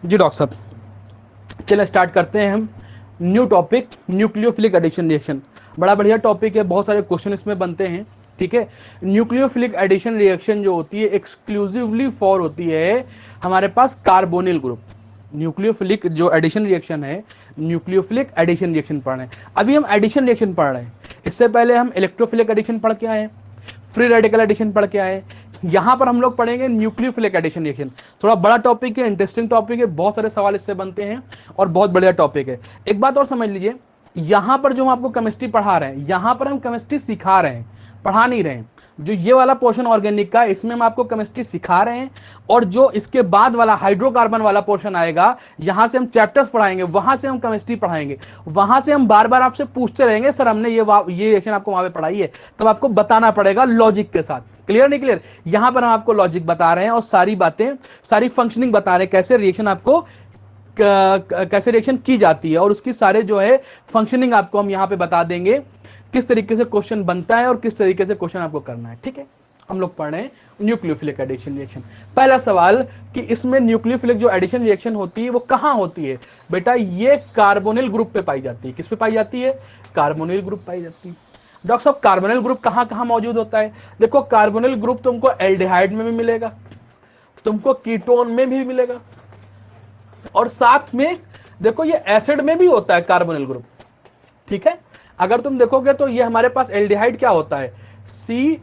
जी doctor साहब, चलिए start करते हैं हम new topic, nucleophilic addition reaction. बड़ा बढ़िया टॉपिक है, बहुत सारे क्वेश्चन इसमें बनते हैं। ठीक है, न्यूक्लियोफिलिक एडिशन रिएक्शन जो होती है एक्सक्लूसिवली फॉर होती है हमारे पास कार्बोनिल ग्रुप। न्यूक्लियोफिलिक जो एडिशन रिएक्शन है, न्यूक्लियोफिलिक एडिशन रिएक्शन पढ़ रहे हैं। अभी हम एडिशन रिएक्शन पढ़ रहे हैं, इससे पहले हम इलेक्ट्रोफिलिक एडिशन पढ़ के आए हैं, फ्री रेडिकल एडिशन पढ़ के आए। यहां पर हम लोग पढ़ेंगे न्यूक्लियोफिलिक एडिशन रिएक्शन। थोड़ा बड़ा टॉपिक है, इंटरेस्टिंग टॉपिक है, बहुत सारे सवाल इससे बनते हैं और बहुत बढ़िया टॉपिक है। एक बात और समझ लीजिए, यहां पर जो हम आपको केमिस्ट्री पढ़ा रहे हैं, यहां पर हम केमिस्ट्री सिखा रहे हैं, पढ़ा नहीं रहे हैं। जो ये वाला पोर्शन ऑर्गेनिक का, इसमें हम आपको केमिस्ट्री सिखा रहे हैं, और जो इसके बाद वाला हाइड्रोकार्बन वाला पोर्शन आएगा, यहां से हम चैप्टर्स पढ़ाएंगे, वहां से हम केमिस्ट्री पढ़ाएंगे, वहां से हम बार बार आपसे पूछते रहेंगे सर हमने ये रिएक्शन आपको वहां पे पढ़ाई है, तब आपको बताना पड़ेगा लॉजिक के साथ। क्लियर नहीं क्लियर? यहां पर हम आपको लॉजिक बता रहे हैं और सारी बातें, सारी फंक्शनिंग बता रहे हैं, कैसे रिएक्शन आपको कैसे रिएक्शन की जाती है, और उसकी सारे जो है फंक्शनिंग आपको हम यहां पे बता देंगे, किस तरीके से क्वेश्चन बनता है और किस तरीके से क्वेश्चन आपको करना है। ठीक है, हम लोग पढ़ रहे हैं न्यूक्लियोफिलिक एडिशन रिएक्शन। पहला सवाल कि इसमें न्यूक्लियोफिलिक जो एडिशन रिएक्शन होती है वो कहां होती है? बेटा ये कार्बोनिल ग्रुप पे पाई जाती है। किस पे पाई जाती है? कार्बोनिल ग्रुप पाई जाती है। डॉक्टर साहब कार्बोनिल ग्रुप कहां कहां मौजूद होता है? देखो कार्बोनिल ग्रुप तुमको एल्डिहाइड में भी मिलेगा, तुमको कीटोन में भी मिलेगा, और साथ में देखो ये एसिड में भी होता है कार्बोनिल ग्रुप। ठीक है, अगर तुम देखोगे तो ये हमारे पास एल्डिहाइड क्या होता है, सी,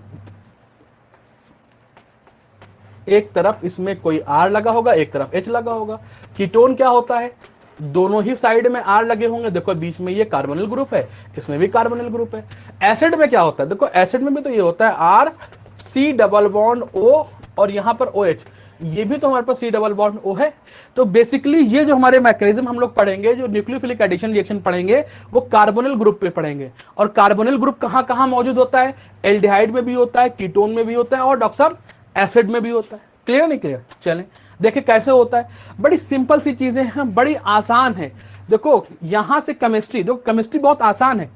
एक तरफ इसमें कोई आर लगा होगा, एक तरफ एच लगा होगा। कीटोन क्या होता है, दोनों ही साइड में आर लगे होंगे, देखो बीच में ये कार्बोनिल ग्रुप है, इसमें भी कार्बोनिल ग्रुप है। एसिड में क्या होता है, देखो एसिड में भी तो ये होता है R C double bond O, और यहां पर ओ एच, ये भी तो हमारे पास सी डबल बॉन्ड ओ है। तो बेसिकली ये जो हमारे मैकेनिज्म हम लोग पढ़ेंगे, जो न्यूक्लियोफिलिक एडिशन रिएक्शन पढ़ेंगे, वो कार्बोनिल ग्रुप पे पढ़ेंगे। और कार्बोनिल ग्रुप कहां कहां मौजूद होता है? एल्डिहाइड में भी होता है, कीटोन में भी होता है, और डॉक्टर साहब एसिड में भी होता है। क्लियर नहीं क्लियर? चलें देखिए कैसे होता है। बड़ी सिंपल सी चीजें हैं, बड़ी आसान है। देखो यहां से केमिस्ट्री, देखो केमिस्ट्री बहुत आसान है,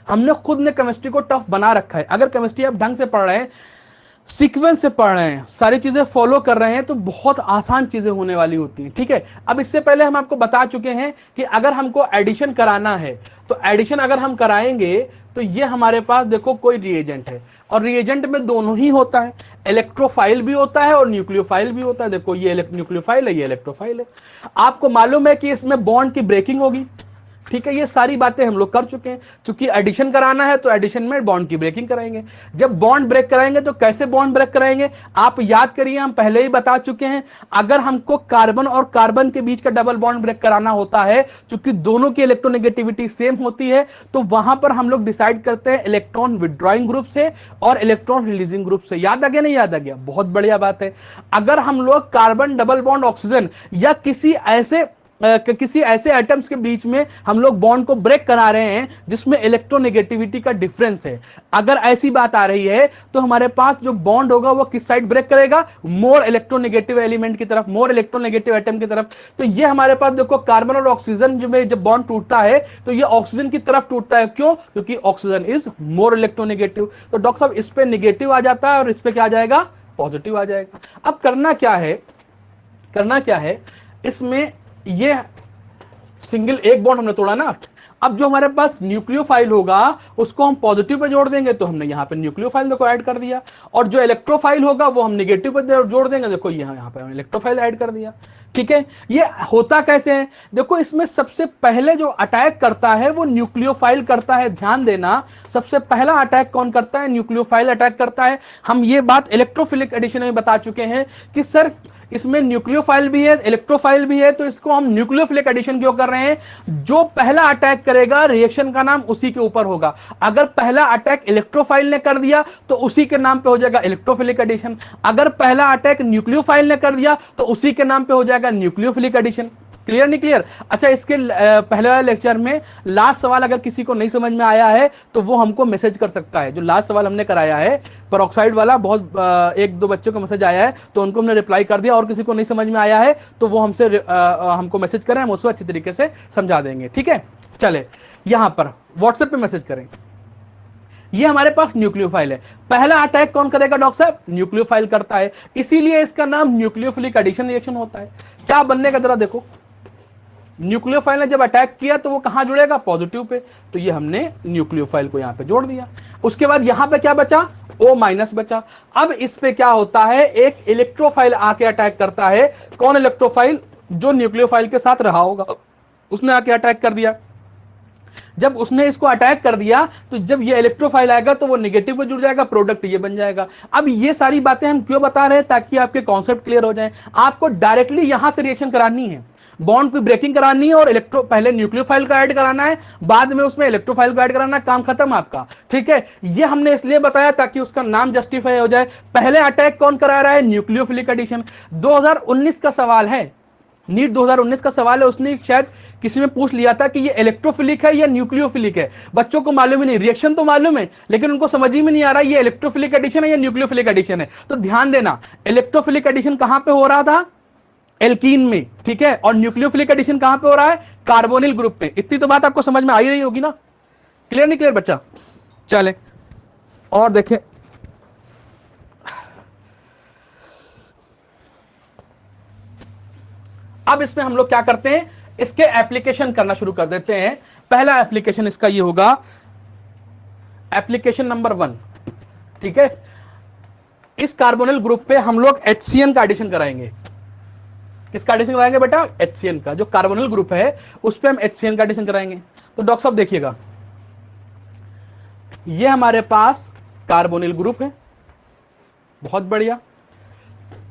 हमने खुद ने केमिस्ट्री को टफ बना रखा है। अगर केमिस्ट्री आप ढंग से पढ़ रहे हैं, सीक्वेंस से पढ़ रहे हैं, सारी चीजें फॉलो कर रहे हैं, तो बहुत आसान चीजें होने वाली होती हैं। ठीक है, अब इससे पहले हम आपको बता चुके हैं कि अगर हमको एडिशन कराना है, तो एडिशन अगर हम कराएंगे तो ये हमारे पास देखो कोई रिएजेंट है, और रिएजेंट में दोनों ही होता है, इलेक्ट्रोफाइल भी होता है और न्यूक्लियोफाइल भी होता है। देखो ये न्यूक्लियोफाइल है, ये इलेक्ट्रोफाइल है। आपको मालूम है कि इसमें बॉन्ड की ब्रेकिंग होगी। ठीक है, ये सारी बातें हम लोग कर चुके हैं। चूंकि एडिशन कराना है तो एडिशन में बॉन्ड की ब्रेकिंग कराएंगे। जब बॉन्ड ब्रेक कराएंगे तो कैसे बॉन्ड ब्रेक कराएंगे, आप याद करिए, हम पहले ही बता चुके हैं। अगर हमको कार्बन और कार्बन के बीच का डबल बॉन्ड ब्रेक कराना होता है, चूंकि दोनों की इलेक्ट्रोनेगेटिविटी सेम होती है, तो वहां पर हम लोग डिसाइड करते हैं इलेक्ट्रॉन विड्रॉइंग ग्रुप से और इलेक्ट्रॉन रिलीजिंग ग्रुप से। याद आ गया नहीं याद आ गया? बहुत बढ़िया बात है। अगर हम लोग कार्बन डबल बॉन्ड ऑक्सीजन या किसी ऐसे एटम्स के बीच में हम लोग बॉन्ड को ब्रेक करा रहे हैं जिसमें इलेक्ट्रोनेगेटिविटी का डिफरेंस है, अगर ऐसी बात आ रही है, तो हमारे पास जो बॉन्ड होगा वो किस साइड ब्रेक करेगा? मोर इलेक्ट्रोनेगेटिव एलिमेंट की तरफ, मोर इलेक्ट्रोनेगेटिव एटम की तरफ। तो ये हमारे पास देखो कार्बन और ऑक्सीजन में जब बॉन्ड टूटता है तो ये ऑक्सीजन की तरफ टूटता है। क्यों? क्योंकि ऑक्सीजन इज मोर इलेक्ट्रोनेगेटिव। तो डॉक्टर साहब इस पे निगेटिव आ जाता है और इस पे क्या आ जाएगा? पॉजिटिव आ जाएगा। अब करना क्या है, करना क्या है इसमें, ये सिंगल एक बॉन्ड हमने तोड़ा ना, अब जो हमारे पास न्यूक्लियोफाइल होगा उसको हम पॉजिटिव पे जोड़ देंगे, तो हमने यहां पे न्यूक्लियोफाइल देखो ऐड कर दिया, और जो इलेक्ट्रोफाइल होगा वो हम नेगेटिव पे जोड़ देंगे, देखो यहां पे हमने इलेक्ट्रोफाइल ऐड कर दिया। ठीक है, ये होता कैसे है? देखो इसमें सबसे पहले जो अटैक करता है वो न्यूक्लियोफाइल करता है। ध्यान देना, सबसे पहला अटैक कौन करता है? न्यूक्लियोफाइल अटैक करता है। हम ये बात इलेक्ट्रोफिलिक एडिशन में बता चुके हैं कि सर इसमें न्यूक्लियोफाइल भी है, इलेक्ट्रोफाइल भी है, तो इसको हम न्यूक्लियोफिलिक एडिशन क्यों कर रहे हैं? जो पहला अटैक करेगा रिएक्शन का नाम उसी के ऊपर होगा। अगर पहला अटैक इलेक्ट्रोफाइल ने कर दिया तो उसी के नाम पे हो जाएगा इलेक्ट्रोफिलिक एडिशन। अगर पहला अटैक न्यूक्लियोफाइल ने कर दिया तो उसी के नाम पे हो जाएगा न्यूक्लियोफिलिक एडिशन। क्लियर नहीं क्लियर? अच्छा, इसके पहले वाले लेक्चर में लास्ट सवाल अगर किसी को नहीं समझ में आया है तो वो हमको मैसेज कर सकता है। जो लास्ट सवाल हमने कराया है पेरोक्साइड वाला, बहुत एक दो बच्चों को मैसेज आया है तो उनको हमने रिप्लाई कर दिया, और किसी को नहीं समझ में आया है तो वो हमको मैसेज करें, हम उसको अच्छी तरीके से समझा देंगे। ठीक है, चले यहां पर व्हाट्सएप पे मैसेज करें। ये हमारे पास न्यूक्लियोफाइल है। पहला अटैक कौन करेगा डॉक्टर साहब? न्यूक्लियोफाइल करता है, इसीलिए इसका नाम न्यूक्लियोफिलिक एडिशन रिएक्शन होता है। क्या बनने का जरा देखो, न्यूक्लियोफाइल ने जब अटैक किया तो वो कहां जुड़ेगा? पॉजिटिव पे, तो ये हमने न्यूक्लियोफाइल को यहां पे जोड़ दिया। उसके बाद यहां पे क्या बचा? O माइनस बचा। अब इस पे क्या होता है? एक इलेक्ट्रोफाइल आके अटैक करता है। कौन इलेक्ट्रोफाइल? जो न्यूक्लियोफाइल के साथ रहा होगा, उसने आके अटैक कर दिया। जब उसने इसको अटैक कर दिया तो जब ये इलेक्ट्रोफाइल आएगा तो वो नेगेटिव में जुड़ जाएगा, प्रोडक्ट ये बन जाएगा। अब ये सारी बातें हम क्यों बता रहे हैं? ताकि आपके कॉन्सेप्ट क्लियर हो जाए। आपको डायरेक्टली यहां से रिएक्शन करानी है, बॉन्ड की ब्रेकिंग करानी है और इलेक्ट्रो पहले न्यूक्लियोफाइल का ऐड कराना है, बाद में उसमें इलेक्ट्रोफाइल को ऐड कराना, काम खत्म आपका। ठीक है, ये हमने इसलिए बताया ताकि उसका नाम जस्टिफाई हो जाए। पहले अटैक कौन करा रहा है? Nucleophilic addition. 2019 का सवाल है, नीट 2019 का सवाल है, उसने शायद किसी में पूछ लिया था कि ये इलेक्ट्रोफिलिक है या न्यूक्लियोफिलिक है। बच्चों को मालूम ही नहीं, रिएक्शन तो मालूम है लेकिन उनको समझ ही में नहीं आ रहा ये इलेक्ट्रोफिलिक एडिशन है या न्यूक्लियोफिलिक एडिशन है। तो ध्यान देना, इलेक्ट्रोफिलिक एडिशन कहां पे हो रहा था? एल्कीन में, ठीक है, और न्यूक्लियोफिलिक एडिशन कहां पे हो रहा है? कार्बोनिल ग्रुप में। इतनी तो बात आपको समझ में आ ही रही होगी ना? क्लियर नहीं क्लियर बच्चा? चले और देखें, अब इसमें हम लोग क्या करते हैं? इसके एप्लीकेशन करना शुरू कर देते हैं। पहला एप्लीकेशन इसका ये होगा, एप्लीकेशन नंबर 1। ठीक है, इस कार्बोनिल ग्रुप पे हम लोग HCN का एडिशन कराएंगे। किसका एडिशन कराएंगे बेटा? HCN का। जो कार्बोनिल ग्रुप है उस पे हम HCN का एडिशन कराएंगे। तो डॉक्टर साहब देखिएगा, ये हमारे पास कार्बोनिल ग्रुप है, बहुत बढ़िया।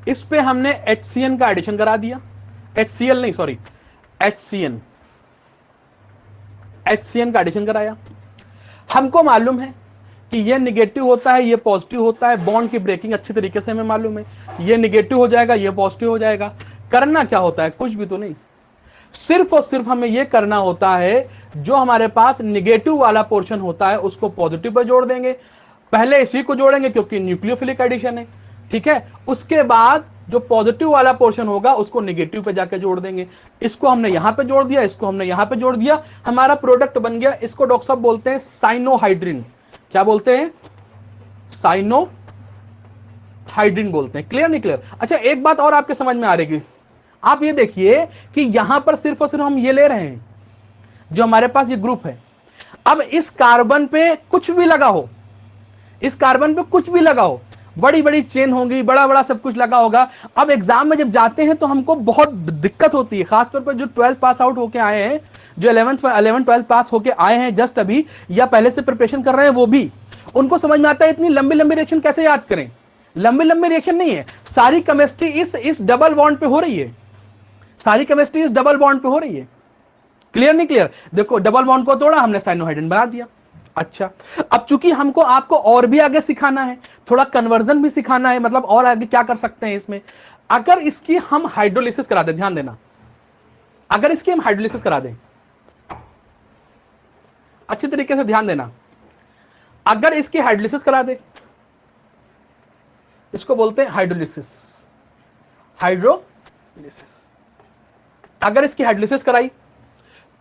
इस पे हमने HCN का एडिशन करा दिया, HCl नहीं सॉरी HCN का एडिशन कराया। हमको मालूम है कि ये निगेटिव होता है, ये पॉजिटिव होता है, बॉन्ड की ब्रेकिंग अच्छी तरीके से हमें मालूम है। ये निगेटिव हो जाएगा, ये पॉजिटिव हो जाएगा। करना क्या होता है? कुछ भी तो नहीं, सिर्फ और सिर्फ हमें यह करना होता है जो हमारे पास निगेटिव वाला पोर्शन होता है उसको पॉजिटिव पर जोड़ देंगे। पहले इसी को जोड़ेंगे क्योंकि न्यूक्लियोफिलिक एडिशन है, ठीक है। उसके बाद जो पॉजिटिव वाला पोर्शन होगा उसको नेगेटिव पे जाके जोड़ देंगे। इसको हमने यहां पे जोड़ दिया, इसको हमने यहां पे जोड़ दिया, हमारा प्रोडक्ट बन गया। इसको डॉक्टर साहब बोलते हैं साइनोहाइड्रिन। क्या बोलते हैं? साइनोहाइड्रिन बोलते हैं। क्लियर नहीं क्लियर? अच्छा, एक बात और आपके समझ में आ रही, आप ये देखिए कि यहां पर सिर्फ और सिर्फ हम ये ले रहे हैं जो हमारे पास ये ग्रुप है। अब इस कार्बन पे कुछ भी लगा हो, इस कार्बन पे कुछ भी लगा हो, बड़ी बड़ी चेन होंगी, बड़ा बड़ा सब कुछ लगा होगा। अब एग्जाम में जब जाते हैं तो हमको बहुत दिक्कत होती है, खासतौर पर जो 12th पास आउट होके आए हैं, जो 11th 12th पास होके आए हैं जस्ट अभी, या पहले से प्रिपरेशन कर रहे हैं, वो भी उनको समझ में आता है इतनी लंबी लंबी रिएक्शन कैसे याद करें। लंबी लंबी रिएक्शन नहीं है, सारी केमिस्ट्री इस डबल बॉन्ड पे हो रही है, सारी केमिस्ट्री इस डबल बॉन्ड पे हो रही है। क्लियर नहीं क्लियर? देखो, डबल बॉन्ड को तोड़ा, हमने साइनोहाइड्रिन बना दिया। अच्छा, अब चूंकि हमको आपको और भी आगे सिखाना है, थोड़ा कन्वर्जन भी सिखाना है, मतलब और आगे क्या कर सकते हैं इसमें, अगर इसकी हम हाइड्रोलिसिस करा दें, ध्यान देना, अगर इसकी हम हाइड्रोलिसिस करा दें, अच्छी तरीके से ध्यान देना, अगर इसकी हाइड्रोलिसिस करा दे, इसको बोलते हैं हाइड्रोलिसिस, हाइड्रोलिसिस। अगर इसकी हाइड्रोलिसिस कराई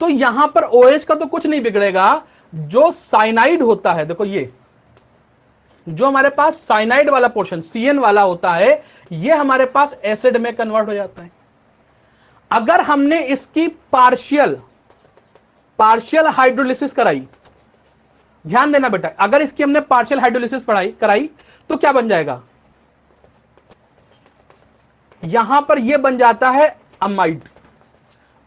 तो यहां पर OH का तो कुछ नहीं बिगड़ेगा, जो साइनाइड होता है, देखो ये जो हमारे पास साइनाइड वाला पोर्शन CN वाला होता है, ये हमारे पास एसिड में कन्वर्ट हो जाता है। अगर हमने इसकी पार्शियल हाइड्रोलिसिस कराई, ध्यान देना बेटा, अगर इसकी हमने पार्शियल हाइड्रोलिसिस कराई तो क्या बन जाएगा? यहां पर यह बन जाता है अमाइड,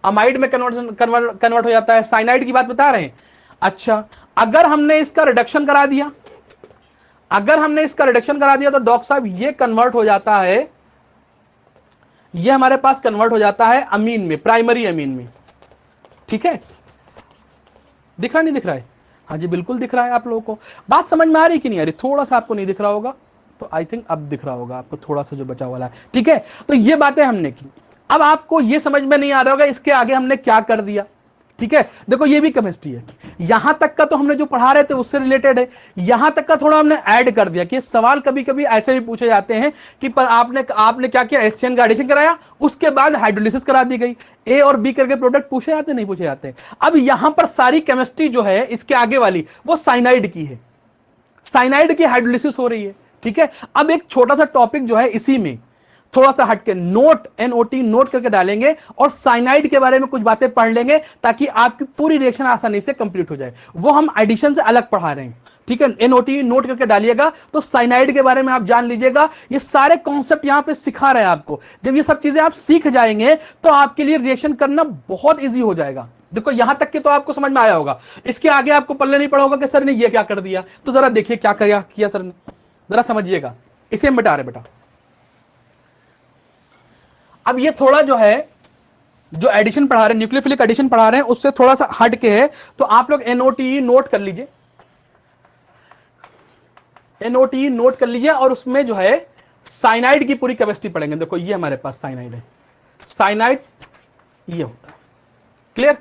अमाइड में कन्वर्ट हो जाता है। साइनाइड की बात बता रहे हैं। अच्छा, अगर हमने इसका रिडक्शन करा दिया, अगर हमने इसका रिडक्शन करा दिया तो डॉक्टर साहब ये कन्वर्ट हो जाता है, ये हमारे पास कन्वर्ट हो जाता है अमीन में, प्राइमरी अमीन में। ठीक है, दिख रहा नहीं दिख रहा है? हाँ जी बिल्कुल दिख रहा है। आप लोगों को बात समझ में आ रही कि नहीं आ रही? थोड़ा सा आपको नहीं दिख रहा होगा तो आई थिंक अब दिख रहा होगा आपको, थोड़ा सा जो बचा वाला है। ठीक है, तो ये बातें हमने की। अब आपको ये समझ में नहीं आ रहा होगा इसके आगे हमने क्या कर दिया। ठीक है, देखो ये भी केमिस्ट्री है, यहां तक का तो हमने जो पढ़ा रहे थे उससे रिलेटेड है, यहां तक का थोड़ा हमने ऐड कर दिया कि सवाल कभी कभी ऐसे भी पूछे जाते हैं कि पर आपने क्या किया, HCN का एडिशन कराया, उसके बाद हाइड्रोलिसिस करा दी गई, A और B करके प्रोडक्ट पूछे जाते नहीं पूछे जाते। अब यहां पर सारी केमिस्ट्री जो है इसके आगे वाली वो साइनाइड की है, साइनाइड की हाइड्रोलिसिस हो रही है। ठीक है, अब एक छोटा सा टॉपिक जो है इसी में थोड़ा सा हटके नोट NOT नोट करके डालेंगे और साइनाइड के बारे में कुछ बातें पढ़ लेंगे ताकि आपकी पूरी रिएक्शन आसानी से कंप्लीट हो जाए। वो हम एडिशन से अलग पढ़ा रहे हैं। ठीक है, NOT नोट करके डालिएगा तो साइनाइड के बारे में आप जान लीजिएगा। ये सारे कॉन्सेप्ट यहां पे सिखा रहे हैं आपको। जब ये सब चीजें आप सीख जाएंगे तो आपके लिए रिएक्शन करना बहुत ईजी हो जाएगा। देखो यहां तक के तो आपको समझ में आया होगा, इसके आगे आपको पल्ले नहीं पड़ा होगा कि सर ने ये क्या कर दिया। तो जरा देखिए क्या किया सर ने, जरा समझिएगा। इसे हम बता रहे बेटा। अब ये थोड़ा जो है जो एडिशन पढ़ा रहे हैं, न्यूक्लियोफिलिक एडिशन पढ़ा रहे हैं, उससे थोड़ा सा हट के है। तो आप लोग NOT नोट कर लीजिए, NOT नोट कर लीजिए और उसमें जो है साइनाइड की पूरी कैपेसिटी पढ़ेंगे। देखो ये हमारे पास साइनाइड है, साइनाइड ये होता है। क्लियर?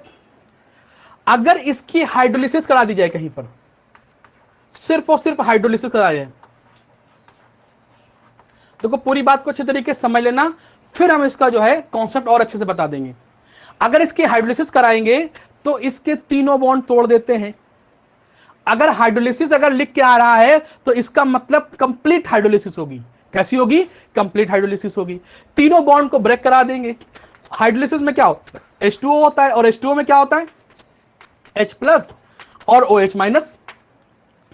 अगर इसकी हाइड्रोलिसिस करा दी जाए कहीं पर, सिर्फ और सिर्फ हाइड्रोलिसिस करा जाए, देखो पूरी बात को अच्छे तरीके से समझ लेना, फिर हम इसका जो है कॉन्सेप्ट और अच्छे से बता देंगे। अगर इसकी हाइड्रोलिसिस कराएंगे तो इसके तीनों बॉन्ड तोड़ देते हैं। अगर हाइड्रोलिसिस अगर लिख के आ रहा है तो इसका मतलब कंप्लीट हाइड्रोलिसिस होगी। कैसी होगी? कंप्लीट हाइड्रोलिसिस होगी। तीनों बॉन्ड को ब्रेक करा देंगे। हाइड्रोलिसिस में क्या होता है? H2O होता है, और H2O में क्या होता है? H प्लस और OH माइनस।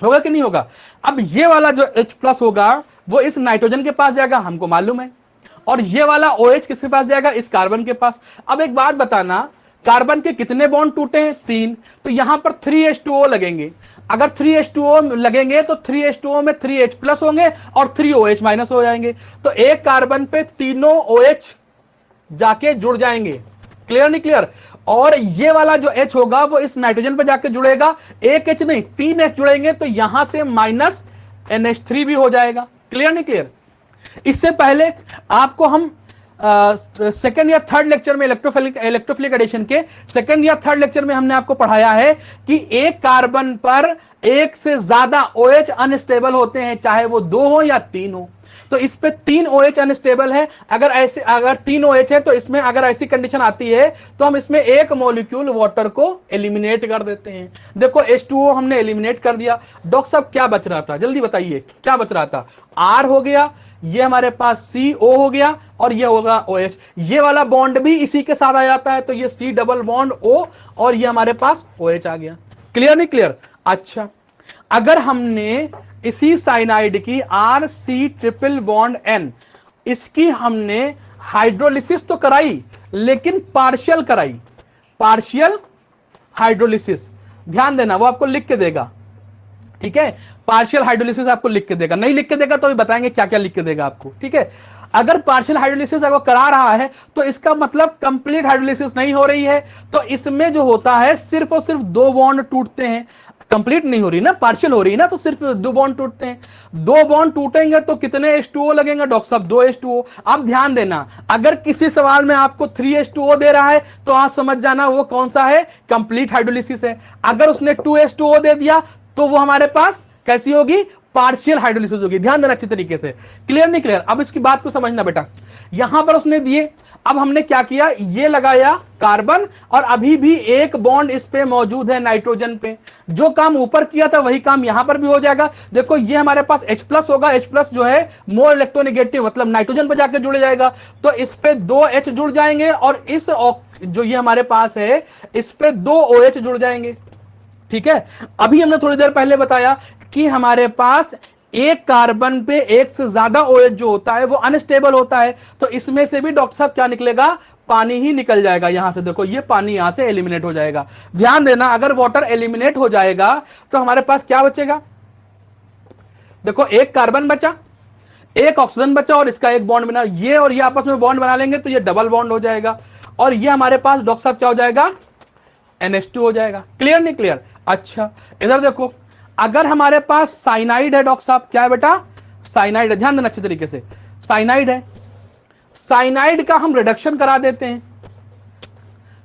होगा कि नहीं होगा? अब ये वाला जो H प्लस होगा वो इस नाइट्रोजन के पास जाएगा, हमको मालूम है, और ये वाला OH किसके पास जाएगा? इस कार्बन के पास। अब एक बात बताना, कार्बन के कितने बॉन्ड टूटे हैं? 3। तो यहां पर 3H2O लगेंगे। अगर 3H2O लगेंगे तो 3H2O में 3H प्लस होंगे और 3OH माइनस हो जाएंगे। तो एक कार्बन पे तीनों OH जाके जुड़ जाएंगे। क्लियर नहीं क्लियर? और ये वाला जो H होगा वो इस नाइट्रोजन पे जाके जुड़ेगा। एक H नहीं 3 H जुड़ेंगे तो यहां से माइनस NH3 भी हो जाएगा। क्लियर नहीं क्लियर? इससे पहले आपको हम सेकंड या थर्ड लेक्चर में इलेक्ट्रोफिलिक एडिशन के सेकंड या थर्ड लेक्चर में हमने आपको पढ़ाया है कि एक कार्बन पर एक से ज्यादा OH अनस्टेबल होते हैं, चाहे वो 2 हो या 3 हो। तो इस पे 3 OH अनस्टेबल है। अगर 3 OH है तो इसमें अगर ऐसी कंडीशन आती है तो हम इसमें एक मॉलिक्यूल वाटर को एलिमिनेट कर देते हैं। देखो H2O हमने एलिमिनेट कर दिया। डॉक्टर साहब क्या बच रहा था? जल्दी बताइए क्या बच रहा था? R हो गया, ये हमारे पास CO हो गया, और ये होगा OH। ये वाला बॉन्ड भी इसी के साथ आ जाता है, तो ये C डबल बॉन्ड O और ये हमारे पास OH आ गया। क्लियर नहीं क्लियर? अच्छा, अगर हमने इसी साइनाइड की RC ट्रिपल बॉन्ड N, इसकी हमने हाइड्रोलिसिस तो कराई लेकिन पार्शियल कराई, पार्शियल हाइड्रोलिसिस। ध्यान देना, वो आपको लिख के देगा। ठीक है, पार्शियल हाइड्रोलिसिस आपको लिख के देगा। नहीं लिख के देगा तो भी बताएंगे क्या क्या लिख के देगा आपको। ठीक है, अगर पार्शियल हाइड्रोलिसिस अगर करा रहा है तो इसका मतलब कंप्लीट हाइड्रोलिसिस नहीं हो रही है। तो इसमें जो होता है सिर्फ और सिर्फ 2 बॉन्ड टूटते हैं। कंप्लीट नहीं हो रही ना, पार्शियल हो रही है ना, तो सिर्फ 2 बॉन्ड टूटते हैं। 2 बॉन्ड टूटेंगे तो कितने H2O लगेंगे डॉक्टर साहब? 2 H2O। अब ध्यान देना, अगर किसी सवाल में आपको 3 H2O दे रहा है तो आप समझ जाना वो कौन सा है? कंप्लीट हाइड्रोलिसिस है। अगर उसने 2 H2O दे दिया तो वो हमारे पास कैसी होगी? पार्शियल हाइड्रोलिसिस होगी। ध्यान देना अच्छी तरीके से। क्लियर नहीं क्लियर? अब इसकी बात को समझना बेटा। यहां पर उसने दिए, अब हमने क्या किया? ये लगाया कार्बन, और अभी भी एक बॉन्ड इस पे मौजूद है नाइट्रोजन पे। जो काम ऊपर किया था वही काम यहां पर भी हो जाएगा। देखो ये हमारे पास H प्लस होगा, H प्लस जो है मोर इलेक्ट्रोनेगेटिव, मतलब नाइट्रोजन पे जाकर जुड़ जाएगा। तो इस पे 2 H जुड़ जाएंगे और इस जो ये हमारे पास है इस पे 2 OH जुड़ जाएंगे। ठीक है, अभी हमने थोड़ी देर पहले बताया कि हमारे पास एक कार्बन पे एक से ज्यादा OH जो होता है वो अनस्टेबल होता है। तो इसमें से भी डॉक्टर साहब क्या निकलेगा? पानी ही निकल जाएगा यहां से। देखो ये पानी यहां से एलिमिनेट हो जाएगा। ध्यान देना, अगर वाटर एलिमिनेट हो जाएगा तो हमारे पास क्या बचेगा? देखो एक कार्बन बचा, एक ऑक्सीजन बचा, और इसका एक बॉन्ड बना। ये और ये आपस में बॉन्ड बना लेंगे तो ये डबल बॉन्ड हो जाएगा, और ये हमारे पास डॉक्टर साहब क्या हो जाएगा? NH2 हो जाएगा। क्लियर नहीं क्लियर? अच्छा, इधर देखो, अगर हमारे पास साइनाइड है डॉक्टर साहब, क्या है बेटा? साइनाइड है। ध्यान देना अच्छे तरीके से, साइनाइड है। साइनाइड का हम रिडक्शन करा देते हैं।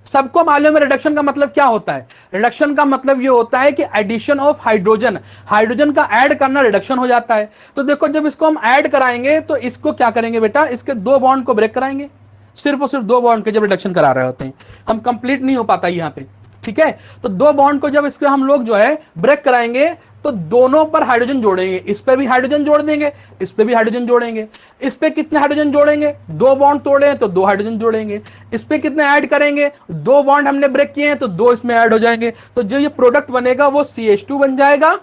सबको मालूम है रिडक्शन का मतलब क्या होता है? रिडक्शन का मतलब ये होता है कि एडिशन ऑफ हाइड्रोजन, हाइड्रोजन का ऐड करना रिडक्शन हो जाता है। तो देखो जब इसको हम ऐड कराएंगे तो इसको क्या करेंगे बेटा? इसके 2 बॉन्ड को ब्रेक कराएंगे। सिर्फ और सिर्फ 2 बॉन्ड के जब रिडक्शन करा रहे होते हैं, हम कंप्लीट नहीं हो पाता यहां पे। ठीक है। तो दो बॉन्ड को जब इसके हम लोग जो है ब्रेक कराएंगे तो दोनों पर हाइड्रोजन जोड़ेंगे, इस पे भी हाइड्रोजन जोड़ देंगे, इस पे भी हाइड्रोजन जोड़ेंगे। इस पे कितने हाइड्रोजन जोड़ेंगे, दो बॉन्ड तोड़े हैं तो दो हाइड्रोजन जोड़ेंगे। इस पे कितने ऐड करेंगे, दो बॉन्ड हमने ब्रेक किए हैं तो दो इसमें ऐड हो जाएंगे। तो जो ये प्रोडक्ट बनेगा वो CH2 बन जाएगा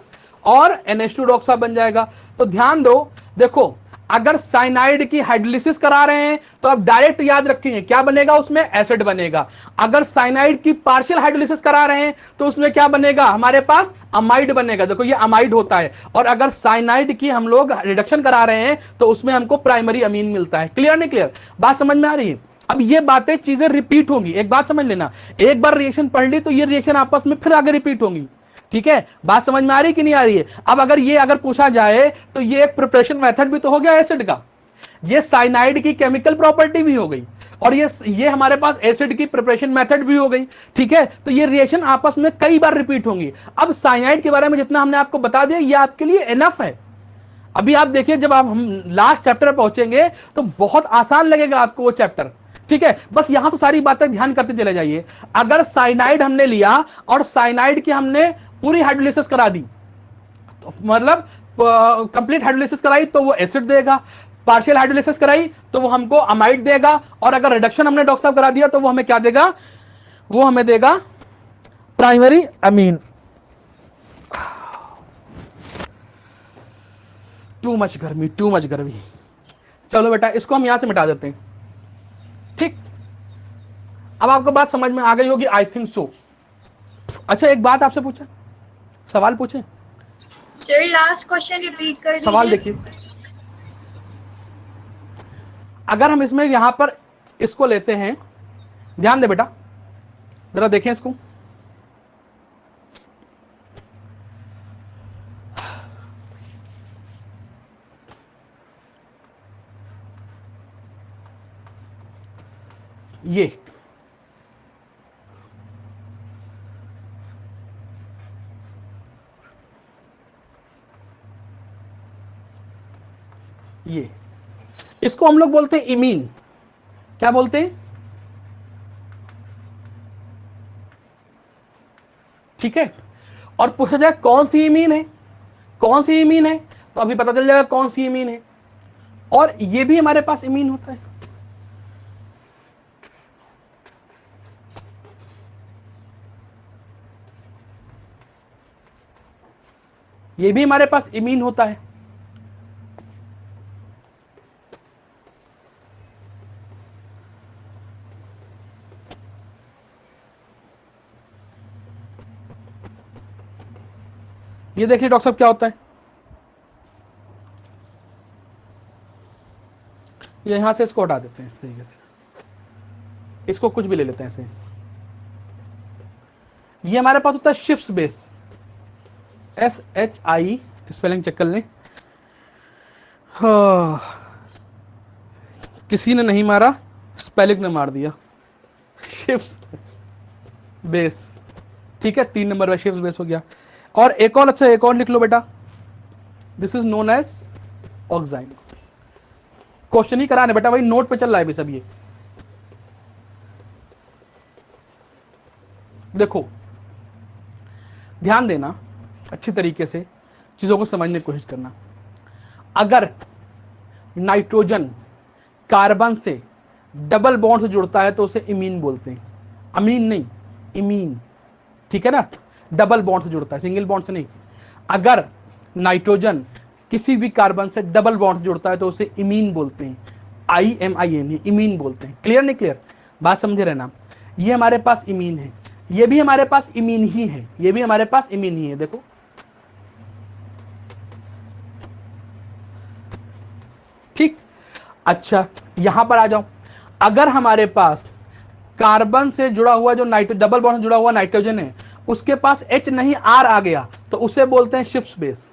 और NH2 डॉक्सा बन जाएगा। तो ध्यान दो, देखो अगर साइनाइड की हाइड्रोलिसिस करा रहे हैं तो आप डायरेक्ट याद रखेंगे क्या बनेगा, उसमें एसिड बनेगा। अगर साइनाइड की पार्शियल हाइड्रोलिसिस करा रहे हैं तो उसमें क्या बनेगा, हमारे पास अमाइड बनेगा। देखो ये अमाइड होता है। और अगर साइनाइड की हम लोग रिडक्शन करा रहे हैं तो उसमें हमको प्राइमरी अमीन मिलता है। क्लियर नहीं क्लियर, बात समझ में आ रही है। अब ये बातें चीजें रिपीट होंगी, एक बात समझ लेना, एक बार रिएक्शन पढ़ ली तो ये रिएक्शन आपस में फिर आगे रिपीट होंगी। ठीक है, बात समझ में आ रही कि नहीं आ रही है। अब अगर पूछा जाए तो ये एक प्रिपरेशन मेथड भी तो हो गया एसिड का, ये साइनाइड की केमिकल प्रॉपर्टी भी हो गई और ये हमारे पास एसिड की प्रिपरेशन मेथड भी हो गई। ठीक है, तो ये रिएक्शन आपस में कई बार रिपीट होंगी। अब साइनाइड के बारे में जितना हमने आपको बता दिया ये आपके लिए एनफ है। अभी आप देखिए जब आप हम लास्ट चैप्टर पर पहुंचेंगे तो बहुत आसान लगेगा आपको वो चैप्टर। ठीक है, बस यहां तो सारी बातें ध्यान करते चले जाइए। अगर साइनाइड हमने लिया और साइनाइड की हमने पूरी हाइड्रोलिसिस करा दी, तो मतलब कंप्लीट हाइड्रोलिसिस कराई तो वो एसिड देगा, पार्शियल हाइड्रोलिसिस कराई तो वो हमको अमाइड देगा, और अगर रिडक्शन हमने डॉक्टर साहब करा दिया तो वो हमें क्या देगा, वो हमें देगा प्राइमरी अमीन। टू मच गर्मी, टू मच गर्मी। चलो बेटा इसको हम यहां से मिटा देते हैं। ठीक, अब आपको बात समझ में आ गई होगी, आई थिंक सो। अच्छा एक बात आपसे पूछे, सवाल पूछे सर, लास्ट क्वेश्चन रिपीट कर दीजिए। सवाल देखिए, अगर हम इसमें यहां पर इसको लेते हैं, ध्यान दे बेटा जरा देखें इसको, ये इसको हम लोग बोलते हैं इमीन। क्या बोलते हैं, ठीक है। और पूछा जाए कौन सी इमीन है, कौन सी इमीन है, तो अभी पता चल जाएगा कौन सी इमीन है। और ये भी हमारे पास इमीन होता है, ये भी हमारे पास इमीन होता है। ये देखिए डॉक्टर साहब क्या होता है, ये यहां से इसको हटा देते हैं इस तरीके से, इसको कुछ भी ले लेते हैं ऐसे। ये हमारे पास होता है शिफ्स बेस, SHI, स्पेलिंग चेक कर लें। किसी ने नहीं मारा, स्पेलिंग ने मार दिया, शिफ्स बेस। ठीक है, 3 नंबर में शिफ्स बेस हो गया। और एक और, अच्छा एक और लिख लो बेटा, this is known as oxide. Question ही कराने बेटा, वही नोट पे चल रहा है भी सब। ये देखो ध्यान देना, अच्छी तरीके से चीजों को समझने की कोशिश करना। अगर नाइट्रोजन कार्बन से डबल बॉन्ड से जुड़ता है तो उसे इमीन बोलते हैं, अमीन नहीं, इमीन। ठीक है ना, डबल बॉन्ड से जुड़ता है, सिंगल बॉन्ड से नहीं। अगर नाइट्रोजन किसी भी कार्बन से डबल बॉन्ड से जुड़ता है तो उसे इमीन बोलते हैं, IMIN, इमीन बोलते हैं। क्लियर नहीं क्लियर, बात समझे रहना। ये हमारे पास इमीन है, ये भी हमारे पास इमीन ही है, ये भी हमारे पास इमीन ही है। देखो ठीक, अच्छा यहां पर आ जाओ। अगर हमारे पास कार्बन से जुड़ा हुआ जो डबल बॉन्ड से जुड़ा हुआ नाइट्रोजन है, उसके पास H नहीं R आ गया तो उसे बोलते हैं शिफ्स बेस।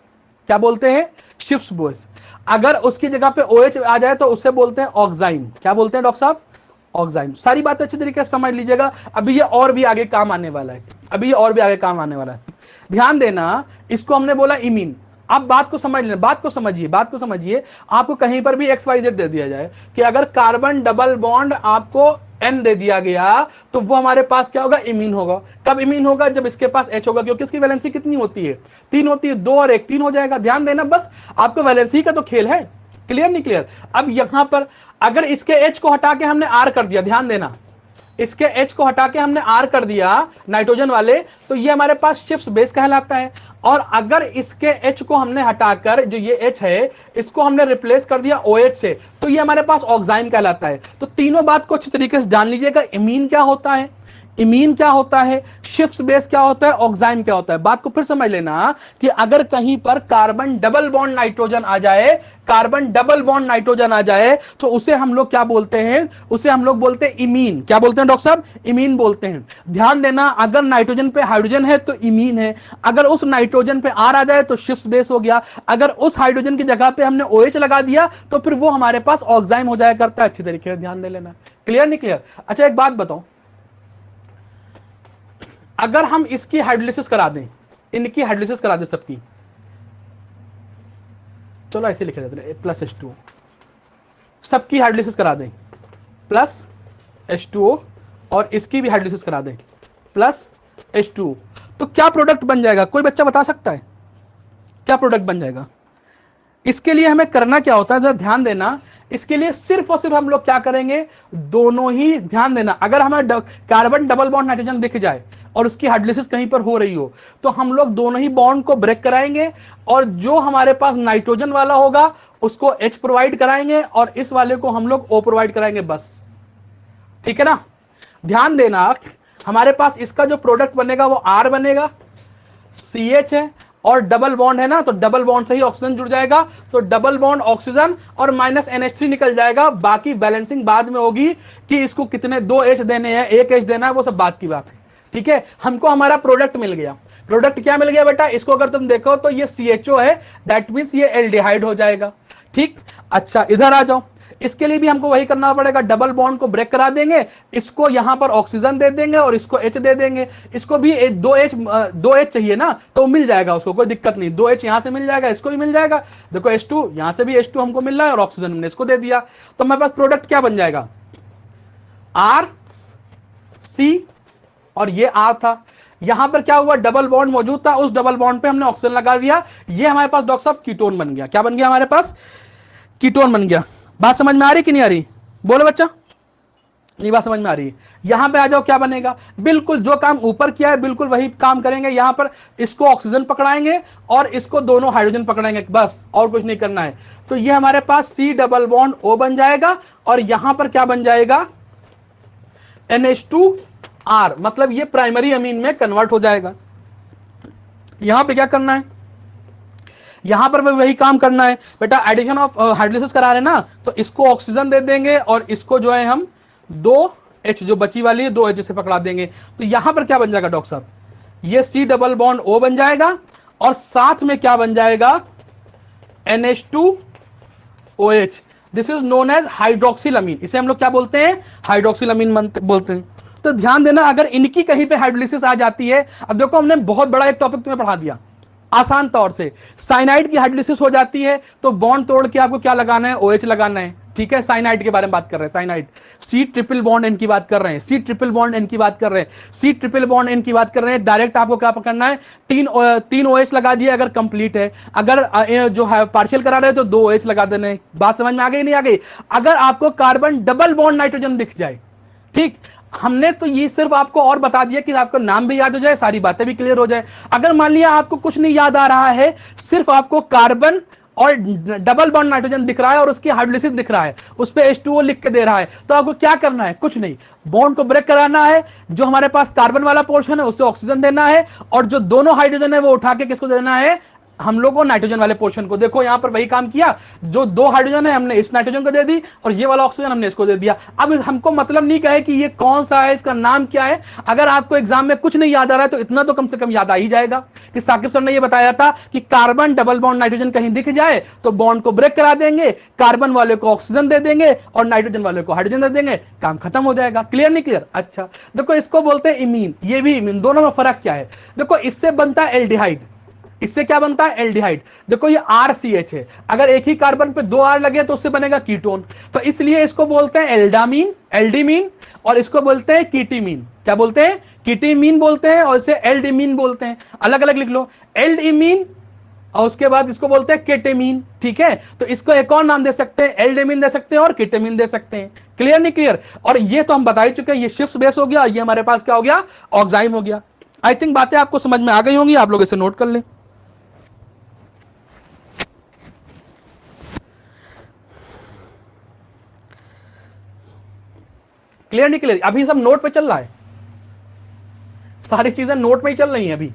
क्या बोलते हैं, शिफ्स बेस। अगर उसकी जगह पे OH आ जाए तो उसे बोलते हैं ऑक्साइन। क्या बोलते हैं डॉक्टर साहब, ऑक्साइन। सारी बात अच्छी तरीके से समझ लीजिएगा, अभी ये और भी आगे काम आने वाला है, अभी ये और भी आगे काम आने वाला है। ध्यान देना, इसको हमने बोला इमीन। आप बात को समझ लेना, बात को समझिए। आपको कहीं पर भी XYZ दे दिया जाए कि अगर कार्बन डबल बॉन्ड आपको N दे दिया गया तो वो हमारे पास क्या होगा, इमीन होगा। कब इमीन होगा, जब इसके पास H होगा, क्योंकि इसकी वैलेंसी कितनी होती है, 3 होती है, 2 और 1 3 हो जाएगा। ध्यान देना, बस आपको वैलेंसी का तो खेल है। क्लियर नहीं क्लियर? अब यहां पर अगर इसके H को हटा के हमने R कर दिया, ध्यान देना, इसके H को हटा के हमने R कर दिया नाइट्रोजन वाले, तो ये हमारे पास शिफ्ट बेस कहलाता है। और अगर इसके H को हमने हटाकर, जो ये H है, इसको हमने रिप्लेस कर दिया OH से, तो ये हमारे पास ऑक्साइन कहलाता है। तो तीनों बात को अच्छी तरीके से जान लीजिएगा। इमीन क्या होता है, इमीन क्या होता है, शिफ्ट बेस क्या होता है, ऑक्साइन क्या होता है। बात को फिर समझ लेना कि अगर कहीं पर कार्बन डबल बॉन्ड नाइट्रोजन आ जाए, कार्बन डबल बॉन्ड नाइट्रोजन आ जाए, तो उसे हम लोग क्या बोलते हैं, उसे हम लोग बोलते हैं इमीन। क्या बोलते हैं डॉक्टर साहब, इमीन बोलते हैं। ध्यान देना, अगर नाइट्रोजन पे हाइड्रोजन है तो इमीन है, अगर उस नाइट्रोजन पे आर आ जाए तो शिफ्ट बेस हो गया, अगर उस हाइड्रोजन की जगह पे हमने OH लगा दिया तो फिर वो हमारे पास ऑक्साइन हो जाया करता है। अच्छी तरीके से ध्यान दे लेना। क्लियर नहीं क्लियर? अच्छा एक बात बताओ, अगर हम इसकी हाइड्रोलिसिस करा दें, इनकी हाइड्रोलिसिस करा दें सबकी, चलो ऐसे लिख देते हैं +H2O, सबकी हाइड्रोलिसिस करा दें +H2O, और इसकी भी हाइड्रोलिसिस करा दें +H2O, तो क्या प्रोडक्ट बन जाएगा? कोई बच्चा बता सकता है क्या प्रोडक्ट बन जाएगा? इसके लिए हमें करना क्या होता है, जरा ध्यान देना। इसके लिए सिर्फ और सिर्फ हम लोग क्या करेंगे, दोनों ही, ध्यान देना, अगर हमें कार्बन डबल बॉन्ड नाइट्रोजन दिख जाए और उसकी हाइड्रोलिसिस कहीं पर हो रही हो, तो हम लोग दोनों ही बॉन्ड को ब्रेक कराएंगे, और जो हमारे पास नाइट्रोजन वाला होगा उसको H प्रोवाइड कराएंगे, और इस वाले को हम लोग O प्रोवाइड कराएंगे, बस। ठीक है ना? ध्यान देना, हमारे पास इसका जो प्रोडक्ट बनेगा वो R बनेगा, CH है, और डबल बॉन्ड है ना, तो डबल बॉन्ड से ही ऑक्सीजन जुड़ जाएगा, तो डबल बॉन्ड ऑक्सीजन और -NH3 निकल जाएगा। बाकी बैलेंसिंग बाद में होगी कि इसको कितने 2 H देने हैं, 1 H देना है, वो सब बात की बात है। ठीक है, हमको हमारा प्रोडक्ट मिल गया। प्रोडक्ट क्या मिल गया बेटा, इसको अगर तुम देखो तो ये CHO है, दैट मींस ये एल्डिहाइड हो जाएगा। ठीक, अच्छा इधर आ जाओ, इसके लिए भी हमको वही करना पड़ेगा, डबल बॉन्ड को ब्रेक करा देंगे, इसको यहां पर ऑक्सीजन दे देंगे और इसको H दे देंगे। इसको भी 2H चाहिए ना, तो मिल जाएगा उसको, कोई दिक्कत नहीं, 2H यहां से मिल जाएगा, इसको भी मिल जाएगा। देखो H2, यहां से भी H2 हमको मिल रहा है और ऑक्सीजन हमने इसको दे दिया, तो हमारे पास प्रोडक्ट क्या बन जाएगा, R C, और ये R था। यहां पर क्या हुआ, डबल बॉन्ड मौजूद था, उस डबल बॉन्ड पे हमने ऑक्सीजन लगा दिया, ये हमारे पास डॉक्टर साहब कीटोन बन गया। क्या बन गया हमारे पास, कीटोन बन गया। बात समझ में आ रही कि नहीं आ रही, बोलो बच्चा, नहीं बात समझ में आ रही है? यहां पे आ जाओ, क्या बनेगा, बिल्कुल जो काम ऊपर किया है बिल्कुल वही काम करेंगे। यहां पर इसको ऑक्सीजन पकड़ाएंगे और इसको दोनों हाइड्रोजन पकड़ाएंगे, बस, और कुछ नहीं करना है। तो ये हमारे पास C डबल बॉन्ड O बन जाएगा, और यहां पर क्या बन जाएगा, NH2R, मतलब ये प्राइमरी अमीन में कन्वर्ट हो जाएगा। यहां पे क्या करना है, यहां पर वही काम करना है बेटा, एडिशन ऑफ हाइड्रोलिसिस करा रहे ना, तो इसको ऑक्सीजन दे देंगे और इसको जो है हम 2H जो बची वाली है 2H से पकड़ा देंगे। तो यहां पर क्या बन जाएगा डॉक्टर साहब, ये C डबल बॉन्ड O बन जाएगा, और साथ में क्या बन जाएगा, NH2OH। This is known as hydroxyl amine, इसे हम लोग क्या बोलते हैं, हाइड्रोक्सिल अमीन बोलते हैं। तो ध्यान देना, अगर इनकी कहीं पे हाइड्रोलिसिस आ जाती है, अब देखो हमने बहुत बड़ा एक टॉपिक तुम्हें पढ़ा दिया आसान तौर से, साइनाइड की हाइड्रोलिसिस हो जाती है तो बॉन्ड तोड़ के आपको क्या लगाना है, OH लगाना है। ठीक है, साइनाइड के बारे में बात कर रहे हैं, cyanide, C triple bond N की बात कर रहे हैं, C ट्रिपल बॉन्ड N की बात कर रहे हैं, C ट्रिपल बॉन्ड N की बात कर रहे हैं। डायरेक्ट आपको क्या पकड़ना है, 3 OH लगा दिया अगर कंप्लीट है, अगर जो है पार्शियल करा रहे हैं तो 2 OH लगा देने। बात समझ में आ गई नहीं आ गई? अगर आपको कार्बन डबल बॉन्ड नाइट्रोजन दिख जाए, ठीक, हमने तो ये सिर्फ आपको और बता दिया कि आपको नाम भी याद हो जाए, सारी बातें भी क्लियर हो जाए। अगर मान लिया आपको कुछ नहीं याद आ रहा है, सिर्फ आपको कार्बन और डबल बॉन्ड नाइट्रोजन दिख रहा है और उसकी हाइड्रोलिसिस दिख रहा है, उस पे H2O लिख के दे रहा है, तो आपको क्या करना है, कुछ नहीं, बॉन्ड को ब्रेक कराना है, जो हमारे पास कार्बन वाला पोर्शन है उसे ऑक्सीजन देना है, और जो दोनों हाइड्रोजन है वो उठा के किसको देना है, हम लोग को नाइट्रोजन वाले पोर्शन को। देखो यहां पर वही काम किया, जो 2 हाइड्रोजन है हमने इस नाइट्रोजन को दे दी, और ये वाला ऑक्सीजन हमने इसको दे दिया। अब हमको मतलब नहीं कहे कि ये कौन सा है, इसका नाम क्या है। अगर आपको एग्जाम में कुछ नहीं याद आ रहा है तो इतना तो कम से कम याद आ ही जाएगा कि साकिब सर ने ये बताया था कि कार्बन डबल बॉन्ड नाइट्रोजन कहीं दिख जाए तो बॉन्ड को ब्रेक करा देंगे, कार्बन वाले को ऑक्सीजन दे देंगे और नाइट्रोजन वाले को हाइड्रोजन दे देंगे, काम खत्म हो जाएगा। क्लियर नहीं क्लियर? अच्छा देखो, इसको बोलते हैं इमीन, ये भी इमीन, दोनों में फर्क क्या है, देखो इससे बनता है एल्डिहाइड, इससे क्या बनता है? एल्डिहाइड। देखो ये RCH है, अगर एक ही कार्बन पे 2 R लगे तो उससे बनेगा कीटोन। तो इसलिए इसको बोलते हैं एल्डामीन, एल्डीमीन, और इसको बोलते हैं कीटीमीन। क्या बोलते हैं? कीटीमीन बोलते हैं, और इसे एल्डीमीन बोलते हैं। अलग अलग लिख लो, एल्डीमीन, और उसके बाद इसको बोलते हैं केटेमीन। ठीक है, तो इसको एक और नाम दे सकते हैं, एल्डेमीन दे सकते हैं और केटेमीन दे सकते हैं। क्लियर नहीं क्लियर? और ये तो हम बता ही चुके हैं, ये शिफ्ट बेस हो गया, ये हमारे पास क्या हो गया? ऑक्साइम हो गया। आई थिंक बातें आपको समझ में आ गई होंगी, आप लोग इसे नोट कर लें। क्लियर नहीं क्लियर? अभी सब नोट पे चल रहा है, सारी चीजें नोट में ही चल रही हैं।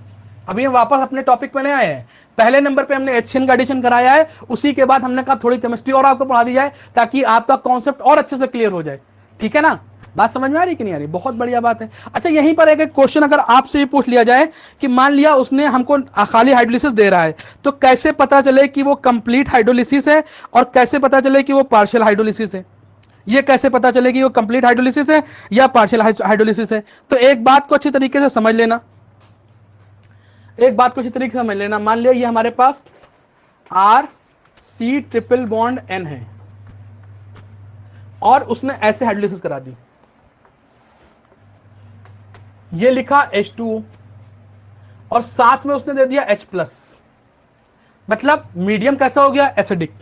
अभी हम वापस अपने टॉपिक पे नहीं आए हैं। पहले नंबर पे हमने HCN का एडिशन कराया है, उसी के बाद हमने कहा थोड़ी केमिस्ट्री और आपको पढ़ा दी जाए ताकि आपका कॉन्सेप्ट और अच्छे से क्लियर हो जाए। ठीक है ना? बात समझ में आ रही कि नहीं आ रही? बहुत बढ़िया बात है। अच्छा, यहीं पर एक क्वेश्चन अगर आपसे ही पूछ लिया जाए कि मान लिया उसने हमको खाली हाइड्रोलिसिस दे रहा है, तो कैसे पता चले कि वो कंप्लीट हाइड्रोलिसिस है और कैसे पता चले कि वो पार्शियल हाइड्रोलिसिस है? ये कैसे पता चले कि वो कंप्लीट हाइड्रोलिसिस है या पार्शियल हाइड्रोलिसिस है? तो एक बात को अच्छी तरीके से समझ लेना, एक बात को अच्छी तरीके से समझ लेना। मान लिया ये हमारे पास RC ट्रिपल बॉन्ड N है और उसने ऐसे हाइड्रोलिसिस करा दी, ये लिखा H2O और साथ में उसने दे दिया H+, मतलब मीडियम कैसा हो गया? एसिडिक।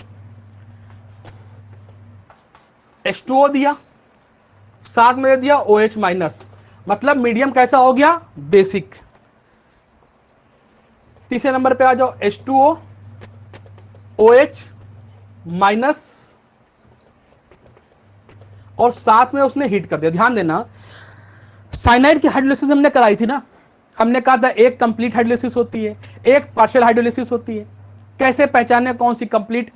H2O दिया, साथ में दे दिया OH-, मतलब मीडियम कैसा हो गया? बेसिक। तीसरे नंबर पे आ जाओ, H2O, OH- और साथ में उसने हीट कर दिया। ध्यान देना, साइनाइड की हाइड्रोलिसिस हमने कराई थी ना, हमने कहा था एक कंप्लीट हाइड्रोलिसिस होती है, एक पार्शियल हाइड्रोलिसिस होती है। कैसे पहचाने कौन सी कंप्लीट?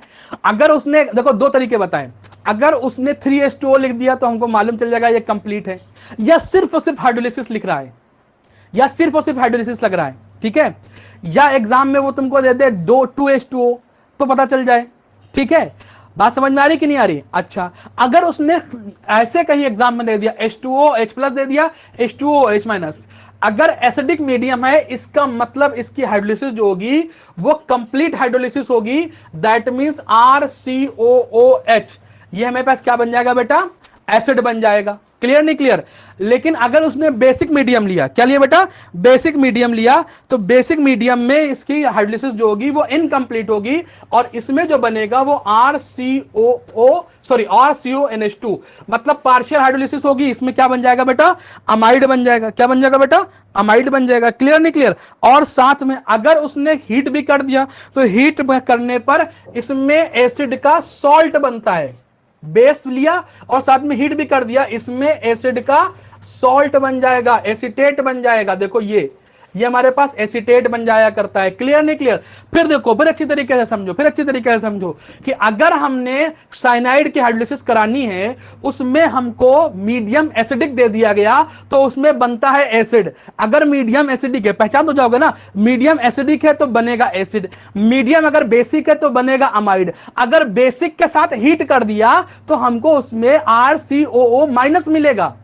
अगर उसने, देखो दो तरीके बताएं, अगर उसने 3H2O लिख दिया तो हमको मालूम चल जाएगा ये कंप्लीट है, या सिर्फ और सिर्फ हाइड्रोलिसिस लिख रहा है, या सिर्फ और सिर्फ हाइड्रोलिसिस लग रहा है। ठीक है, या एग्जाम में वो तुमको दे दे 2H2O तो पता चल जाए। ठीक है, बात समझ में आ रही कि नहीं आ रही? अच्छा, अगर उसने ऐसे कहीं एग्जाम में दे दिया H2O H+ दे दिया, H2O OH-, अगर एसिडिक मीडियम है, इसका मतलब इसकी हाइड्रोलिसिस जो होगी वो कंप्लीट हाइड्रोलिसिस होगी। दैट मींस RCOOH, ये हमेरे पास क्या बन जाएगा बेटा? एसिड बन जाएगा। क्लियर नहीं क्लियर? लेकिन अगर उसने बेसिक मीडियम लिया, क्या लिया बेटा? बेसिक मीडियम लिया, तो बेसिक मीडियम में इसकी हाइड्रोलिसिस जो होगी वो इनकम्प्लीट होगी और इसमें जो बनेगा वो RCONH2, मतलब पार्शियल हाइड्रोलिसिस होगी। इसमें क्या बन जाएगा बेटा? अमाइड बन जाएगा। क्या बन जाएगा बेटा? अमाइड बन जाएगा। क्लियर नहीं क्लियर? और साथ में अगर उसने हीट भी कर दिया तो हीट करने पर इसमें एसिड का सॉल्ट बनता है। बेस लिया और साथ में हीट भी कर दिया, इसमें एसिड का सॉल्ट बन जाएगा, एसीटेट बन जाएगा। देखो ये हमारे पास एसीटेट बन जाया करता है। क्लियर नहीं क्लियर? फिर देखो, फिर अच्छी तरीके से समझो, फिर अच्छी तरीके से समझो कि अगर हमने साइनाइड की हाइड्रोलिसिस करानी है, उसमें हमको मीडियम एसिडिक दे दिया गया तो उसमें बनता है एसिड। अगर मीडियम एसिडिक है, पहचान तो जाओगे ना, मीडियम एसिडिक है तो बनेगा एसिड, मीडियम अगर बेसिक है तो बनेगा अमाइड। अगर बेसिक के साथ हीट कर दिया तो हमको उसमें RCOO- मिलेगा,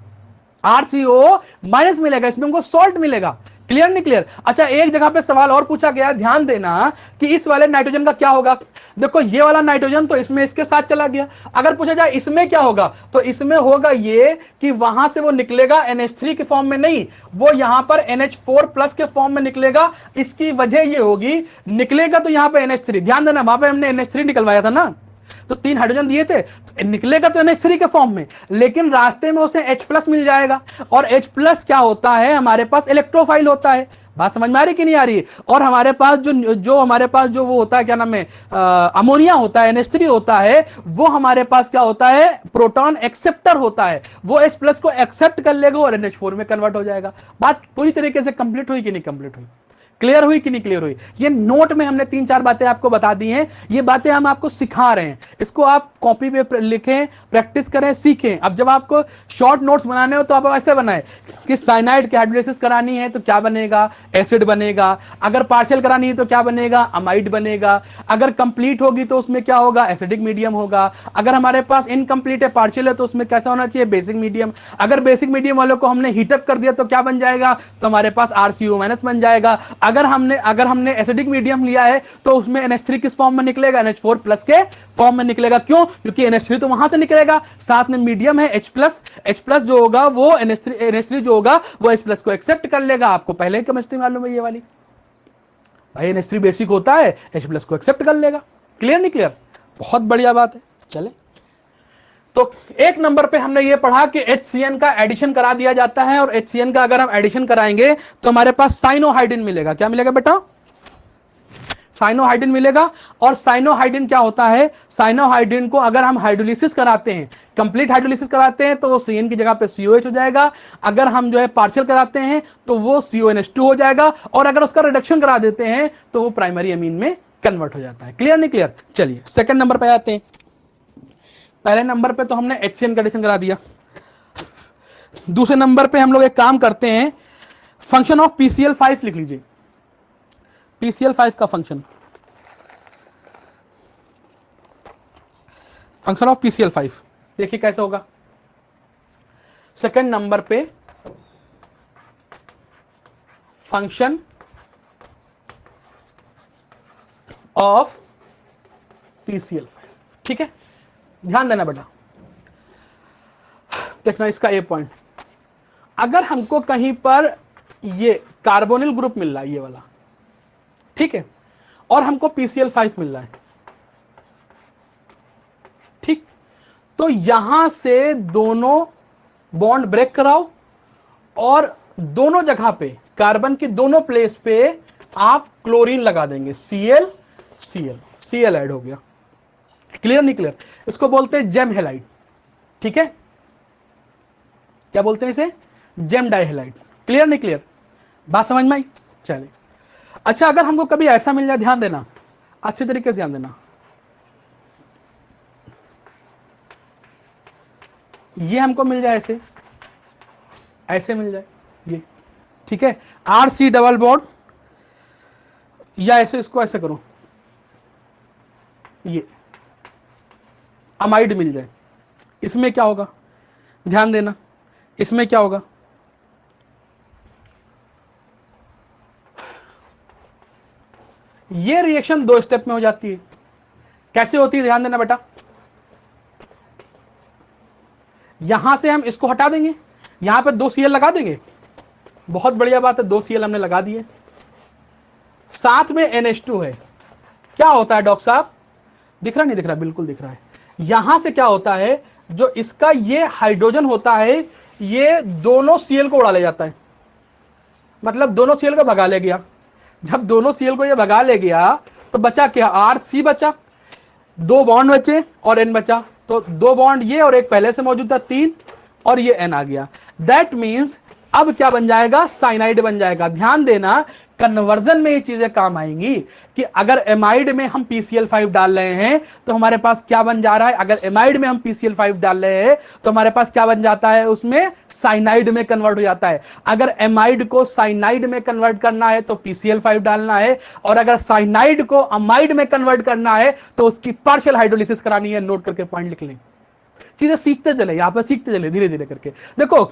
RCOO- मिलेगा, इसमें हमको सॉल्ट मिलेगा। क्लियर नहीं क्लियर? अच्छा, एक जगह पे सवाल और पूछा गया, ध्यान देना कि इस वाले नाइट्रोजन का क्या होगा। देखो ये वाला नाइट्रोजन तो इसमें इसके साथ चला गया, अगर पूछा जाए इसमें क्या होगा तो इसमें होगा ये कि वहां से वो निकलेगा NH3 के फॉर्म में नहीं, वो यहां पर NH4+ के फॉर्म में निकलेगा। इसकी वजह ये होगी, निकलेगा तो यहां पर NH3, ध्यान देना वहां पर हमने NH3 निकलवाया था ना, तो 3 हाइड्रोजन दिए थे, तो निकलेगा तो NH3 के फॉर्म में, लेकिन रास्ते में उसे H+ मिल जाएगा। और H+ क्या होता है? हमारे पास इलेक्ट्रोफाइल होता है। बात समझ में आ रही कि नहीं आ रही? और हमारे पास जो हमारे पास जो वो होता है, क्या नाम है, अमोनिया होता है, NH3 होता है, वो हमारे पास क्या होता है? प्रोटॉन एक्सेप्टर होता है। वो H+ को एक्सेप्ट कर लेगा और NH4 में कन्वर्ट हो जाएगा। बात पूरी तरीके से कंप्लीट हुई कि नहीं कंप्लीट हुई? क्लियर हुई कि नहीं क्लियर हुई? ये नोट में हमने 3-4 बातें आपको बता दी हैं, ये बातें हम आपको सिखा रहे हैं, इसको आप कॉपी पे लिखें, प्रैक्टिस करें, सीखें। अब जब आपको शॉर्ट नोट्स बनाने हो तो आप ऐसे बनाएं कि साइनाइड की हाइड्रोलिसिस करानी है तो क्या बनेगा? एसिड बनेगा। अगर पार्शियल करानी है तो क्या बनेगा? अमाइड बनेगा। अगर कंप्लीट होगी तो उसमें क्या होगा? एसिडिक मीडियम होगा। अगर हमारे पास इनकम्प्लीट है, पार्शियल है, तो उसमें कैसा होना चाहिए? Basic medium. अगर बेसिक मीडियम वालों को हमने हीटअप कर दिया तो क्या बन जाएगा? तो हमारे पास RCOO- बन जाएगा। अगर हमने एसिडिक मीडियम लिया है तो उसमें NH3 किस फॉर्म में निकलेगा, NH4 प्लस के फॉर्म में निकलेगा। क्यों? क्योंकि NH3 तो वहां से निकलेगा, साथ में मीडियम है H प्लस जो होगा वो NH3 जो होगा वो H प्लस को एक्सेप्ट कर लेगा। आपको पहले ही केमिस्ट्री मालूम है ये वाली, भाई NH3 बेसिक होता है, H प्लस को एक्सेप्ट कर लेगा। क्लियर नहीं क्लियर? बहुत बढ़िया बात है। चले, तो एक नंबर पे हमने ये पढ़ा कि HCN का एडिशन करा दिया जाता है, और HCN का अगर हम एडिशन कराएंगे तो हमारे पास साइनोहाइड्रिन मिलेगा। क्या मिलेगा बेटा? साइनोहाइड्रिन मिलेगा। और साइनोहाइड्रिन क्या होता है? साइनोहाइड्रिन को अगर हम हाइड्रोलिसिस कराते हैं, कंप्लीट हाइड्रोलिसिस कराते हैं, तो वो CN की जगह पे COH हो जाएगा। अगर हम जो है पार्शियल कराते हैं तो वो CONH2 हो जाएगा, और अगर उसका रिडक्शन करा देते हैं तो वो प्राइमरी अमीन में कन्वर्ट हो जाता है। क्लियर नहीं क्लियर? चलिए सेकंड नंबर पे आते हैं। पहले नंबर पे तो हमने HCN का एडिशन करा दिया। दूसरे नंबर पे हम लोग एक काम करते हैं, फंक्शन ऑफ PCl5 लिख लीजिए। PCl5 का फंक्शन ऑफ PCl5 देखिए कैसे होगा। सेकंड नंबर पे फंक्शन ऑफ PCl5, ठीक है, ध्यान देना बेटा। देखना इसका ए पॉइंट, अगर हमको कहीं पर ये कार्बोनिल ग्रुप मिल रहा है, ये वाला, ठीक है, और हमको PCl5 मिल रहा है, ठीक, तो यहां से दोनों बॉन्ड ब्रेक कराओ, और दोनों जगह पे कार्बन की दोनों प्लेस पे आप क्लोरीन लगा देंगे, Cl ऐड हो गया। क्लियर नहीं क्लियर? इसको बोलते हैं जेम हेलाइड, ठीक है, क्या बोलते हैं इसे? Gem dihalide. क्लियर नहीं क्लियर? बात समझ में आई? चलिए, अच्छा अगर हमको कभी ऐसा मिल जाए, ध्यान देना, अच्छे तरीके से ध्यान देना, ये हमको मिल जाए ऐसे मिल जाए ये, ठीक है, RC डबल बॉन्ड, या ऐसे, इसको ऐसे करो, ये अमाइड मिल जाए, इसमें क्या होगा? ध्यान देना, इसमें क्या होगा? ये रिएक्शन 2 स्टेप में हो जाती है। कैसे होती है? ध्यान देना बेटा, यहां से हम इसको हटा देंगे, यहां पे 2 Cl लगा देंगे। बहुत बढ़िया बात है, 2 Cl हमने लगा दिए, साथ में NH2 है। क्या होता है डॉक्टर साहब? दिख रहा नहीं दिख रहा? बिल्कुल दिख रहा है। यहां से क्या होता है, जो इसका ये हाइड्रोजन होता है, ये दोनों Cl को उड़ा ले जाता है, मतलब दोनों Cl को भगा ले गया। जब दोनों Cl को ये भगा ले गया तो बचा क्या? RC बचा, 2 बॉन्ड बचे और N बचा, तो 2 बॉन्ड ये और एक पहले से मौजूद था 3, और ये N आ गया। दैट मीन्स अब क्या बन जाएगा? साइनाइड बन जाएगा। ध्यान देना, कन्वर्जन में ये चीजें काम आएंगी कि अगर एमाइड में हम PCl5 डाल रहे हैं तो हमारे पास क्या बन जा रहा है? अगर एमाइड में हम PCl5 डाल रहे हैं तो हमारे पास क्या बन जाता है? उसमें साइनाइड में कन्वर्ट हो जाता है। अगर एमाइड को साइनाइड में कन्वर्ट करना है तो PCl5 डालना है, और अगर साइनाइड को अमाइड में कन्वर्ट करना है तो उसकी पार्शियल हाइड्रोलिसिस करानी है। नोट करके पॉइंट लिख लें, चीजें सीखते चले, यहां पर सीखते चले धीरे धीरे करके। देखो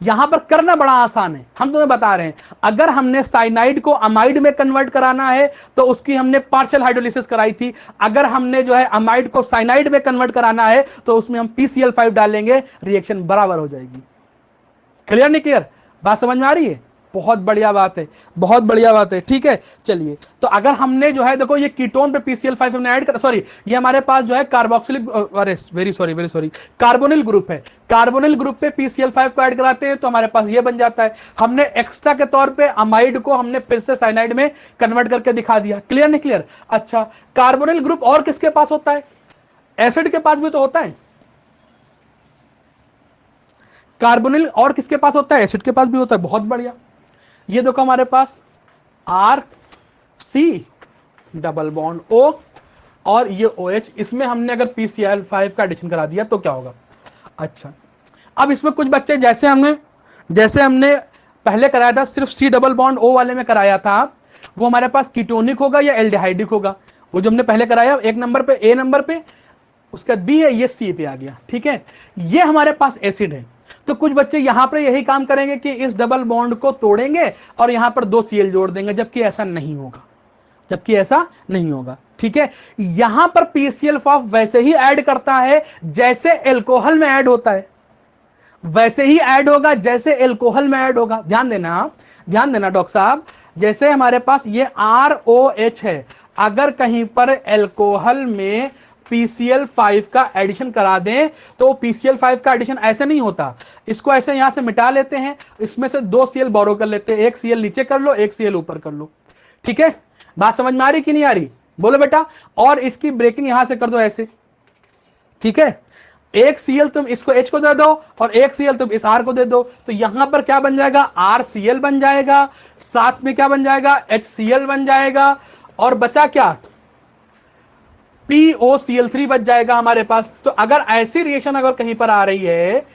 यहां पर करना बड़ा आसान है, हम तुम्हें बता रहे हैं। अगर हमने साइनाइड को अमाइड में कन्वर्ट कराना है तो उसकी हमने पार्शियल हाइड्रोलिसिस कराई थी। अगर हमने जो है अमाइड को साइनाइड में कन्वर्ट कराना है तो उसमें हम PCl5 डालेंगे, रिएक्शन बराबर हो जाएगी। क्लियर नहीं क्लियर? बात समझ में आ रही है? बहुत बढ़िया बात है, बहुत बढ़िया बात है, ठीक है। चलिए, तो अगर हमने जो है, देखो ये कीटोन पे PCl5 हमने ऐड कर, सॉरी ये हमारे पास जो है कार्बोक्सिलिक, अरे वेरी सॉरी कार्बोनिल ग्रुप है। कार्बोनिल ग्रुप पे PCl5 को ऐड कराते हैं तो हमारे पास ये बन जाता है। हमने एक्स्ट्रा के तौर पे अमाइड को हमने फिर से साइनाइड में कन्वर्ट करके दिखा दिया। क्लियर नहीं क्लियर? अच्छा, कार्बोनिल ग्रुप और किसके पास होता है? एसिड के पास भी तो होता है। कार्बोनिल और किसके पास होता है? एसिड के पास भी होता है। बहुत बढ़िया, ये देखो हमारे पास RC डबल बॉन्ड O और ये OH, इसमें हमने अगर PCl5 का एडिशन करा दिया तो क्या होगा? अच्छा, अब इसमें कुछ बच्चे जैसे हमने पहले कराया था, सिर्फ C डबल बॉन्ड O वाले में कराया था, वो हमारे पास कीटोनिक होगा या एल्डिहाइडिक होगा? वो जो हमने पहले कराया, एक नंबर पे, A नंबर पे, उसका B है, ये C पे आ गया, ठीक है। ये हमारे पास एसिड है, तो कुछ बच्चे यहां पर यही काम करेंगे कि इस डबल बॉन्ड को तोड़ेंगे और यहां पर 2 Cl जोड़ देंगे, जबकि ऐसा नहीं होगा, जबकि ऐसा नहीं होगा। ठीक है, यहां पर PCl5 वैसे ही ऐड करता है जैसे एल्कोहल में ऐड होता है, वैसे ही ऐड होगा जैसे एल्कोहल में ऐड होगा। ध्यान देना, ध्यान देना डॉक्टर साहब, जैसे हमारे पास ये ROH है, अगर कहीं पर एल्कोहल में PCl5 का एडिशन करा दें तो PCl5 का एडिशन ऐसे नहीं होता, इसको ऐसे यहां से मिटा लेते हैं, इसमें से 2 Cl बोरो कर लेते हैं, 1 Cl नीचे कर लो, 1 Cl ऊपर कर लो। ठीक है, बात समझ में आ रही कि नहीं आ रही, बोलो बेटा। और इसकी ब्रेकिंग यहां से कर दो ऐसे। ठीक है, 1 Cl तुम इसको H को दे दो और 1 Cl तुम इस R को दे दो, तो यहां पर क्या बन जाएगा, RCl बन जाएगा, साथ में क्या बन जाएगा, HCl बन जाएगा, और बचा क्या, POCl3 बच जाएगा हमारे पास। तो अगर ऐसी रिएक्शन अगर कहीं पर आ रही है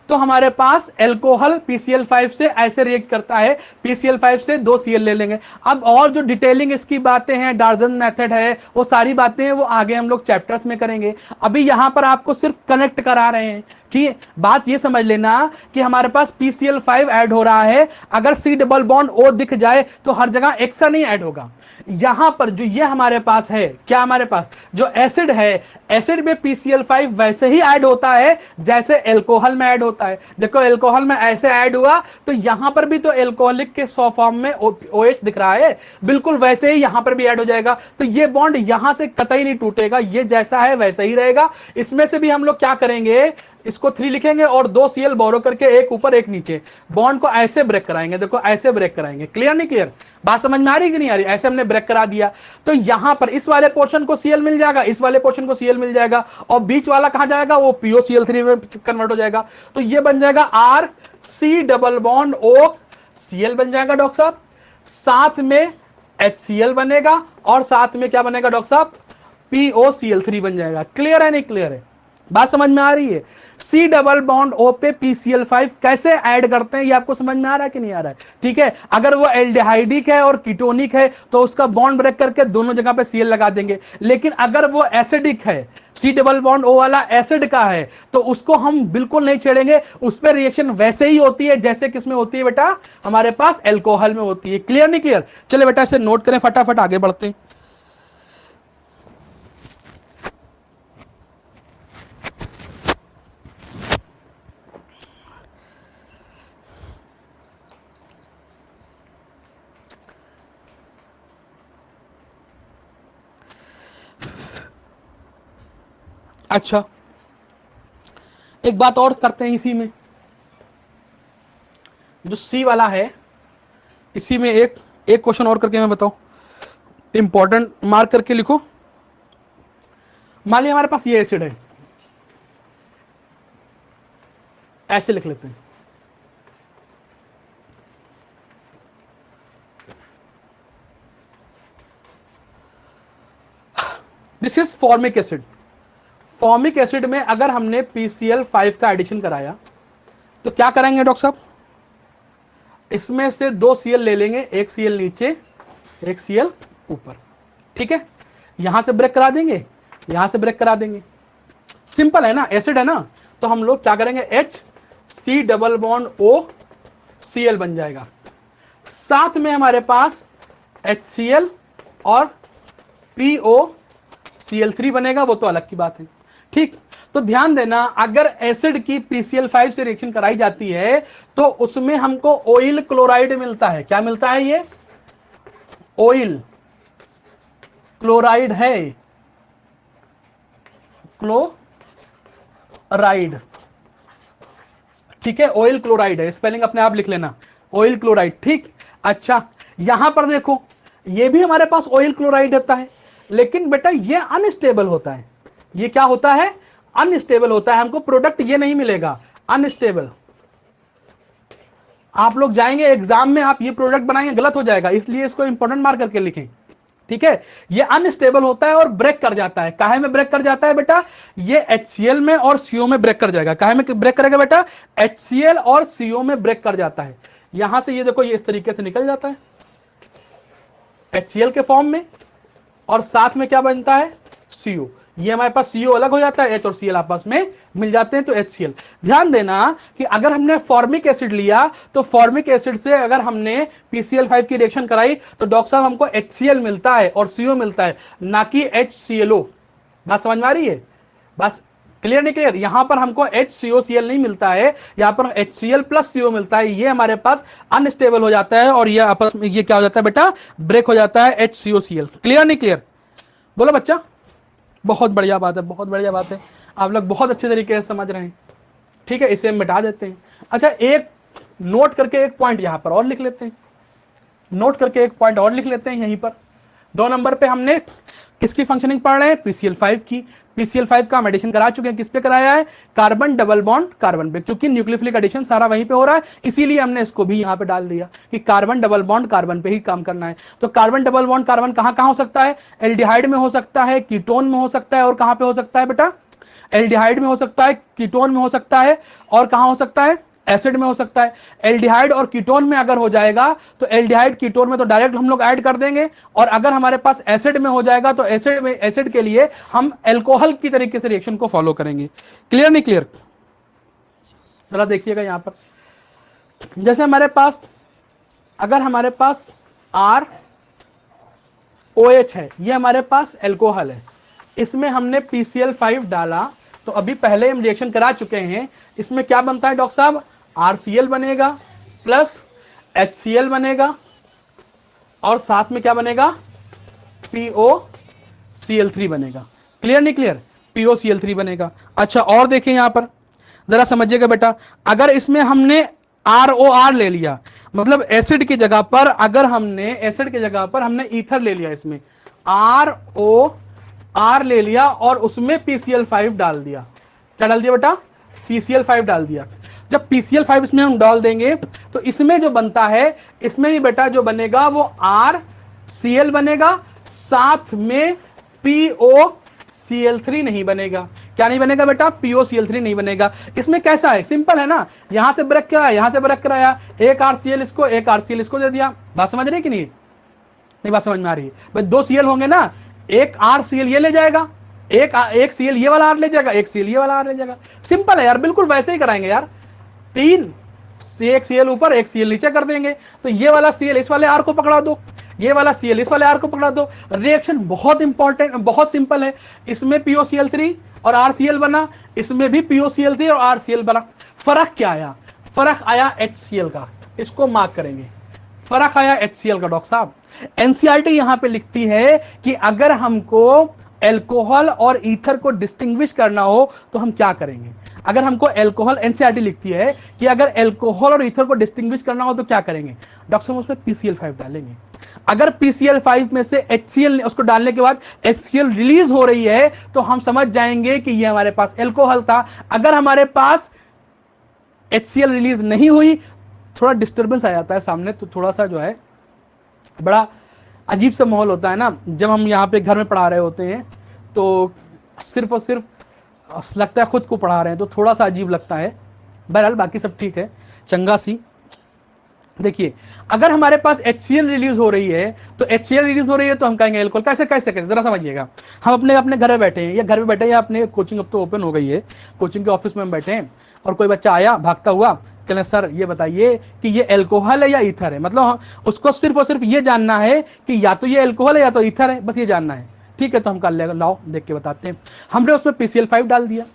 तो हमारे पास एल्कोहल PCl5 से ऐसे रिएक्ट करता है, PCl5 से 2 Cl ले लेंगे। अब और जो डिटेलिंग इसकी बातें हैं, डार्जन मेथड है, वो सारी बातें हैं, वो आगे हम लोग चैप्टर्स में करेंगे। अभी यहां पर आपको सिर्फ कनेक्ट करा रहे हैं। ठीक, बात ये समझ लेना कि हमारे पास PCl5 ऐड हो रहा है, अगर C डबल बॉन्ड O दिख जाए तो हर जगह एक्सा नहीं ऐड होगा। यहां पर जो ये हमारे पास है, क्या हमारे पास जो एसिड है, एसिड में PCl5 वैसे ही ऐड होता है जैसे एल्कोहल में ऐड होता है। देखो एल्कोहल में ऐसे ऐड हुआ तो यहां पर भी तो एल्कोहलिक के 100 फॉर्म में OH दिख रहा है, बिल्कुल वैसे ही यहां पर भी ऐड हो जाएगा। तो ये बॉन्ड यहां से कतई नहीं टूटेगा, ये जैसा है वैसा ही रहेगा। इसमें से भी हम लोग क्या करेंगे, इसको 3 लिखेंगे और 2 Cl बोरो करके, एक ऊपर एक नीचे, बॉन्ड को ऐसे ब्रेक कराएंगे। देखो ऐसे ब्रेक कराएंगे। क्लियर नहीं क्लियर, बात समझ में आ रही कि नहीं आ रही। ऐसे हमने ब्रेक करा दिया तो यहां पर इस वाले पोर्शन को Cl मिल जाएगा, इस वाले पोर्शन को Cl मिल जाएगा, और बीच वाला कहां जाएगा, वो POCl3 में कन्वर्ट हो जाएगा। तो ये बन जाएगा RC डबल बॉन्ड OCl बन जाएगा डॉक्टर साहब, साथ में HCl बनेगा, और साथ में क्या बनेगा डॉक्टर साहब, POCl3 बन जाएगा। क्लियर है नहीं क्लियर है, बात समझ में आ रही है। C डबल बॉन्ड O पे PCl5 कैसे ऐड करते हैं ये आपको समझ में आ रहा है कि नहीं आ रहा है। ठीक है, अगर वो एल्डिहाइडिक है और कीटोनिक है तो उसका बॉन्ड ब्रेक करके दोनों जगह पे Cl लगा देंगे, लेकिन अगर वो एसिडिक है, C डबल बॉन्ड O वाला एसिड का है, तो उसको हम बिल्कुल नहीं छेड़ेंगे, उस पर रिएक्शन वैसे ही होती है जैसे किसमें होती है बेटा, हमारे पास एल्कोहल में होती है। क्लियर नहीं क्लियर, चले बेटा इसे नोट करें, फटाफट आगे बढ़ते हैं। अच्छा, एक बात और करते हैं इसी में, जो C वाला है, इसी में एक क्वेश्चन और करके मैं बताऊं, इंपॉर्टेंट मार्क करके लिखो। मान लिया हमारे पास ये एसिड है, ऐसे लिख लेते हैं, this is formic acid. Formic acid में अगर हमने PCl5 का एडिशन कराया तो क्या करेंगे डॉक्टर साहब, इसमें से 2 Cl ले लेंगे, 1 Cl नीचे, 1 Cl ऊपर। ठीक है, यहां से ब्रेक करा देंगे, यहां से ब्रेक करा देंगे, सिंपल है ना, एसिड है ना। तो हम लोग क्या करेंगे, HC double bond O Cl बन जाएगा, साथ में हमारे पास HCl और POCl3 बनेगा, वो तो अलग की बात है। ठीक, तो ध्यान देना, अगर एसिड की PCl5 से रिएक्शन कराई जाती है तो उसमें हमको ऑयल क्लोराइड मिलता है। क्या मिलता है, ये ऑयल क्लोराइड है, क्लोराइड। ठीक है, ऑयल क्लोराइड है, स्पेलिंग अपने आप लिख लेना, ऑयल क्लोराइड। ठीक, अच्छा यहां पर देखो, ये भी हमारे पास ऑयल क्लोराइड होता है, लेकिन बेटा ये अनस्टेबल होता है। ये क्या होता है, अनस्टेबल होता है, हमको प्रोडक्ट ये नहीं मिलेगा, अनस्टेबल। आप लोग जाएंगे एग्जाम में, आप ये प्रोडक्ट बनाएंगे, गलत हो जाएगा, इसलिए इसको इंपॉर्टेंट मार्क करके लिखें। ठीक है, ये अनस्टेबल होता है और ब्रेक कर जाता है। काहे में ब्रेक कर जाता है बेटा, ये HCl में और CO में ब्रेक कर जाएगा। काहे में ब्रेक करेगा बेटा, HCl और CO में ब्रेक कर जाता है। यहां से ये देखो, ये इस तरीके से निकल जाता है HCl के फॉर्म में, और साथ में क्या बनता है, CO। ये हमारे पास CO अलग हो जाता है, H और Cl आपस में मिल जाते हैं तो HCl। ध्यान देना कि अगर हमने फॉर्मिक एसिड लिया तो फॉर्मिक एसिड से अगर हमने PCl5 की रिएक्शन कराई तो डॉक्टर साहब हमको HCl मिलता है और CO मिलता है, ना कि HClO। बात समझ में आ रही है? बस क्लियर नहीं क्लियर? यहां पर हमको HCOCl नहीं मिलता है, यहां पर HCl प्लस CO मिलता है। ये हमारे पास अनस्टेबल हो जाता है और ये आपस में ये क्या हो जाता है बेटा, ब्रेक हो जाता है HCOCl। क्लियर नहीं क्लियर? बोलो बच्चा। बहुत बढ़िया बात है, बहुत बढ़िया बात है, आप लोग बहुत अच्छे तरीके से समझ रहे हैं। ठीक है, इसे हम मिटा देते हैं। अच्छा, एक नोट करके एक पॉइंट यहां पर और लिख लेते हैं, नोट करके एक पॉइंट और लिख लेते हैं यहीं पर। 2 नंबर पे हमने किसकी फंक्शनिंग पढ़ रहे हैं? PCl5 की। PCl5 का हम एडिशन करा चुके हैं, किस पे कराया है? कार्बन डबल बॉन्ड कार्बन पे, क्योंकि न्यूक्लियोफिलिक एडिशन सारा वहीं पे हो रहा है, इसीलिए हमने इसको भी यहां पे डाल दिया कि कार्बन डबल बॉन्ड कार्बन पे ही काम करना है। तो कार्बन डबल बॉन्ड कार्बन कहां कहां हो सकता है? एल्डिहाइड में हो सकता है, कीटोन में हो सकता है, और कहां पे हो सकता है बेटा? एल्डिहाइड में हो सकता है, कीटोन में हो सकता है, और कहां हो सकता है? एसिड में हो सकता है। एल्डिहाइड और कीटोन में अगर हो जाएगा तो एल्डिहाइड कीटोन में तो डायरेक्ट हम लोग ऐड कर देंगे, और अगर हमारे पास एसिड में हो जाएगा तो एसिड में, एसिड के लिए हम एल्कोहल की तरीके से रिएक्शन को फॉलो करेंगे। क्लियर नहीं क्लियर? जरा देखिएगा यहां पर, जैसे हमारे पास, अगर हमारे पास ROH है, ये हमारे पास एल्कोहल है, इसमें हमने PCl5 डाला, तो अभी पहले हम रिएक्शन करा चुके हैं, इसमें क्या बनता है डॉक्टर साहब? RCl बनेगा प्लस HCl बनेगा, और साथ में क्या बनेगा? POCl3 बनेगा। क्लियर नहीं क्लियर? POCl3 बनेगा। अच्छा, और देखें यहां पर, जरा समझिएगा बेटा, अगर इसमें हमने ROR ले लिया, मतलब एसिड की जगह पर, अगर हमने एसिड की जगह पर हमने ईथर ले लिया, इसमें ROR ले लिया और उसमें PCl5 डाल दिया, क्या डाल दिया बेटा? PCl5 डाल दिया। जब PCl5 इसमें हम डाल देंगे तो इसमें जो बनता है, इसमें भी बेटा जो बनेगा वो RCl बनेगा, साथ में POCl3 नहीं बनेगा। क्या नहीं बनेगा बेटा? POCl3 नहीं बनेगा। इसमें कैसा है? सिंपल है ना, यहां से ब्रेक कराया, यहां से ब्रेक कराया, एक RCl इसको, एक RCl इसको दे दिया। बात समझ रहे कि नहीं? नहीं बात समझ में आ रही है? भाई 2 Cl होंगे ना, एक RCl ये ले जाएगा, एक Cl ये वाला R ले जाएगा, एक Cl ये वाला R ले जाएगा। सिंपल है यार, बिल्कुल वैसे ही कराएंगे यार। 3 से एक Cl ऊपर, एक Cl नीचे कर देंगे, तो ये वाला Cl इस वाले R को पकड़ा दो, ये वाला Cl इस वाले R को पकड़ा दो। रिएक्शन बहुत इंपॉर्टेंट, बहुत सिंपल है। इसमें POCl3 और RCl बना, इसमें भी POCl3 और RCl बना। फर्क क्या आया? फर्क आया HCl का, इसको मार्क करेंगे। फर्क आया HCl का डॉक्टर साहब। एनसीईआरटी यहां पे लिखती है कि अगर हमको एल्कोहल और ईथर को डिस्टिंग्विश करना हो तो हम क्या करेंगे? अगर हमको एल्कोहल, एनसीईआरटी लिखती है कि अगर एल्कोहल और ईथर को डिस्टिंग्विश करना हो तो क्या करेंगे? डॉक्टर साहब उसमें PCl5 डालेंगे। अगर PCl5 में से HCl, उसको डालने के बाद HCl रिलीज हो रही है तो हम समझ जाएंगे कि ये हमारे पास एल्कोहल था। अगर हमारे पास HCl रिलीज नहीं हुई, थोड़ा डिस्टर्बेंस आ जाता है सामने, तो थोड़ा सा जो है बड़ा अजीब सा माहौल होता है ना, जब हम यहाँ पे घर में पढ़ा रहे होते हैं तो सिर्फ और सिर्फ लगता है खुद को पढ़ा रहे हैं, तो थोड़ा सा अजीब लगता है। बहरहाल बाकी सब ठीक है, चंगा सी। देखिए, अगर हमारे पास HCl रिलीज हो रही है, तो HCl रिलीज हो रही है तो हम कहेंगे एल्कोहल। कैसे कैसे कैसे जरा समझिएगा। हम अपने अपने घर में बैठे हैं, या घर में बैठे हैं, या अपने कोचिंग अब तो ओपन हो गई है, कोचिंग के ऑफिस में हम बैठे हैं, और कोई बच्चा आया भागता हुआ, कहले सर ये बताइए कि ये एल्कोहल है या ईथर है। मतलब उसको सिर्फ और सिर्फ ये जानना है कि या तो ये एल्कोहल है या तो ईथर है, बस ये जानना है। ठीक है, तो हम कर लेगा, लाओ देख के बताते हैं। हमने उसमें PCl5 डाल दिया।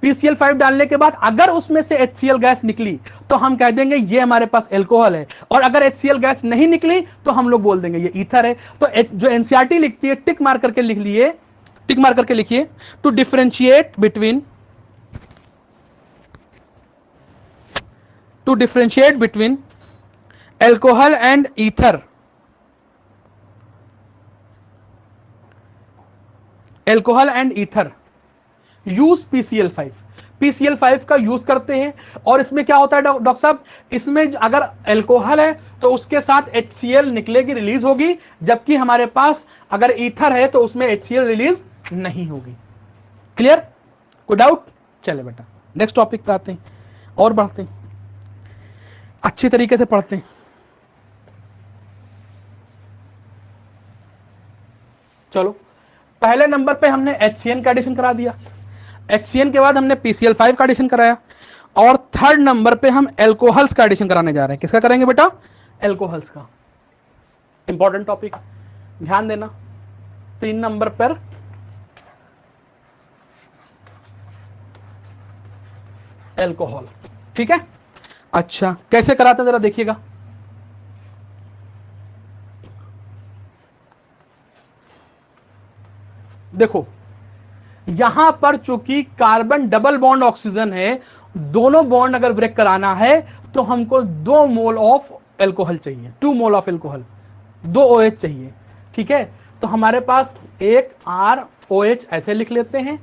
PCl5 डालने के बाद अगर उसमें से HCl गैस निकली तो हम कह देंगे ये हमारे पास एल्कोहल है, और अगर HCl गैस नहीं निकली तो हम लोग बोल देंगे ये ईथर है। तो जो एनसीईआरटी लिखती है, टिक मार करके लिख लिए, टिक मार करके लिखिए, to differentiate between alcohol and ether, alcohol and ether, use PCl5। PCl5 का यूज करते हैं, और इसमें क्या होता है डॉक्टर साहब? इसमें अगर एल्कोहल है तो उसके साथ HCl निकलेगी, रिलीज होगी, जबकि हमारे पास अगर ईथर है तो उसमें HCl रिलीज नहीं होगी। क्लियर? कोई डाउट? चले बेटा नेक्स्ट टॉपिक पे आते हैं और बढ़ते हैं, अच्छी तरीके से पढ़ते हैं। चलो, पहले नंबर पे हमने HCN का एडिशन करा दिया, HCN के बाद हमने PCl5 का एडिशन कराया, और थर्ड नंबर पे हम एल्कोहल्स का एडिशन कराने जा रहे हैं। किसका करेंगे बेटा? एल्कोहल्स का। इंपॉर्टेंट टॉपिक, ध्यान देना। 3 नंबर पर एल्कोहल, ठीक है। अच्छा, कैसे कराते हैं जरा देखिएगा। देखो यहां पर चूंकि कार्बन डबल बॉन्ड ऑक्सीजन है, दोनों बॉन्ड अगर ब्रेक कराना है तो हमको 2 मोल ऑफ एल्कोहल चाहिए, 2 मोल ऑफ एल्कोहल, 2 OH चाहिए, ठीक है। तो हमारे पास एक ROH ऐसे लिख लेते हैं,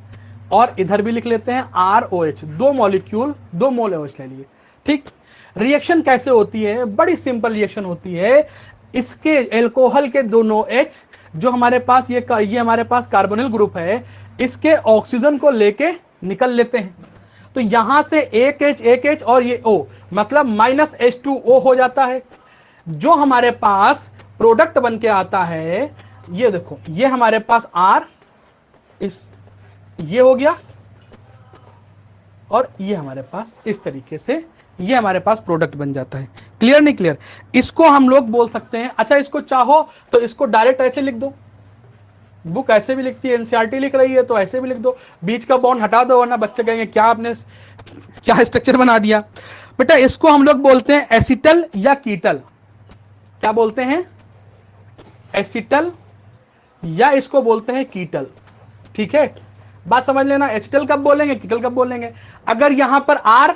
और इधर भी लिख लेते हैं ROH, 2 मॉलिक्यूल 2 मोल OH ले लिए, ठीक। रिएक्शन कैसे होती है? बड़ी सिंपल रिएक्शन होती है। इसके एल्कोहल के दोनों H जो हमारे पास ये हमारे पास कार्बोनिल ग्रुप है, इसके ऑक्सीजन को लेके निकल लेते हैं। तो यहां से एक H और ये O, मतलब -H2O हो जाता है। जो हमारे पास प्रोडक्ट बन के आता है, ये देखो, ये हमारे पास R, ये हो गया, और ये हमारे पास इस तरीके से ये हमारे पास प्रोडक्ट बन जाता है। क्लियर नहीं क्लियर? इसको हम लोग बोल सकते हैं, अच्छा इसको चाहो तो इसको डायरेक्ट ऐसे लिख दो, बुक ऐसे भी लिखती है, एनसीईआरटी लिख रही है तो ऐसे भी लिख दो, बीच का बॉन्ड हटा दो, वरना बच्चे कहेंगे क्या आपने क्या स्ट्रक्चर बना दिया। बेटा इसको हम लोग बोलते हैं एसिटल या कीटल। क्या बोलते हैं? एसिटल, या इसको बोलते हैं कीटल, ठीक है। बात समझ लेना, एसिटल कब बोलेंगे, कीटल कब बोलेंगे। अगर यहां पर R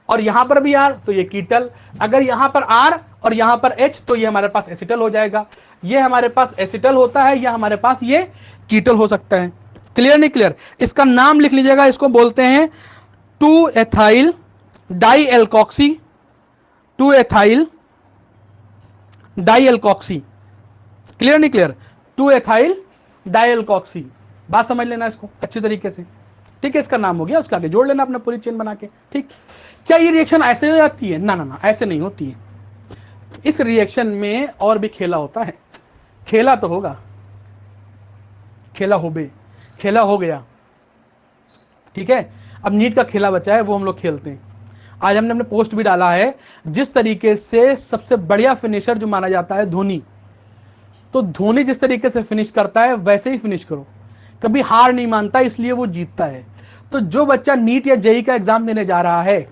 और यहां पर भी R तो ये कीटल, अगर यहां पर R और यहां पर H तो ये हमारे पास एसिटल हो जाएगा। ये हमारे पास एसिटल होता है, या हमारे पास ये कीटल हो सकता है। क्लियर नहीं क्लियर? इसका नाम लिख लीजिएगा, इसको बोलते हैं 2 ethyl dialkoxy, 2 ethyl dialkoxy. Clear नहीं क्लियर? 2 ethyl dialkoxy. बात समझ लेना इसको अच्छी तरीके से, ठीक है। इसका नाम हो गया, उसके आगे जोड़ लेना अपना पूरी चेन बना के, ठीक। क्या ये रिएक्शन ऐसे हो जाती है? ना ना ना, ऐसे नहीं होती है। इस रिएक्शन में और भी खेला होता है। खेला तो होगा, खेला हो गया, ठीक है। अब नीट का खेला बचा है, वो हम लोग खेलते हैं। आज हमने अपने पोस्ट भी डाला है, जिस तरीके से सबसे बढ़िया फिनिशर जो माना जाता है धोनी, तो धोनी जिस तरीके से फिनिश करता है वैसे ही फिनिश करो। कभी हार नहीं मानता, इसलिए वो जीतता है। तो जो बच्चा नीट या जेई का एग्जाम देने जा रहा है,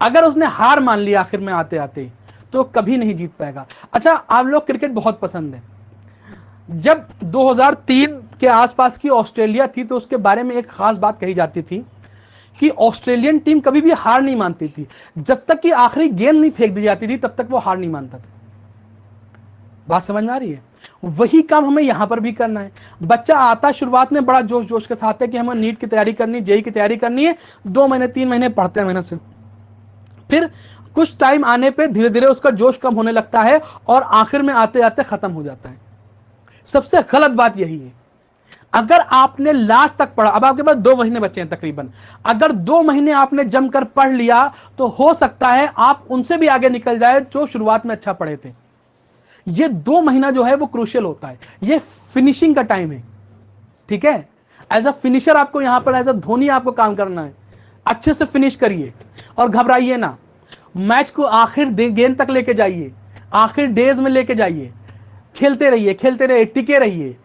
अगर उसने हार मान ली आखिर में आते आते, तो कभी नहीं जीत पाएगा। अच्छा, आप लोग क्रिकेट बहुत पसंद है। जब 2003 के आसपास की ऑस्ट्रेलिया थी, तो उसके बारे में एक खास बात कही जाती थी कि ऑस्ट्रेलियन टीम कभी भी हार नहीं मानती थी। जब तक कि आखिरी गेंद नहीं फेंक दी जाती थी, तब तक वो हार नहीं मानता था। बात समझ में आ रही है? वही काम हमें यहां पर भी करना है। बच्चा आता शुरुआत में बड़ा जोश जोश के साथ है कि हमें नीट की तैयारी करनी, जेई की तैयारी करनी है, 2 महीने 3 महीने पढ़ते हैं मेहनत से। फिर कुछ टाइम आने पे धीरे धीरे उसका जोश कम होने लगता है, और आखिर में आते आते खत्म हो जाता है। सबसे गलत बात यही है। अगर आपने लास्ट तक पढ़ा, अब आपके पास 2 महीने बचे हैं तकरीबन, अगर 2 महीने आपने जमकर पढ़ लिया, तो हो सकता है आप उनसे भी आगे निकल जाए जो शुरुआत में अच्छा पढ़े थे। ये 2 महीना जो है वो क्रूशियल होता है, ये फिनिशिंग का टाइम है, ठीक है। एज अ फिनिशर आपको यहां पर, एज अ धोनी आपको काम करना है। अच्छे से फिनिश करिए और घबराइए ना। मैच को आखिर गेंद तक लेके जाइए, आखिर डेज में लेके जाइए, खेलते रहिए, टिके रहिए,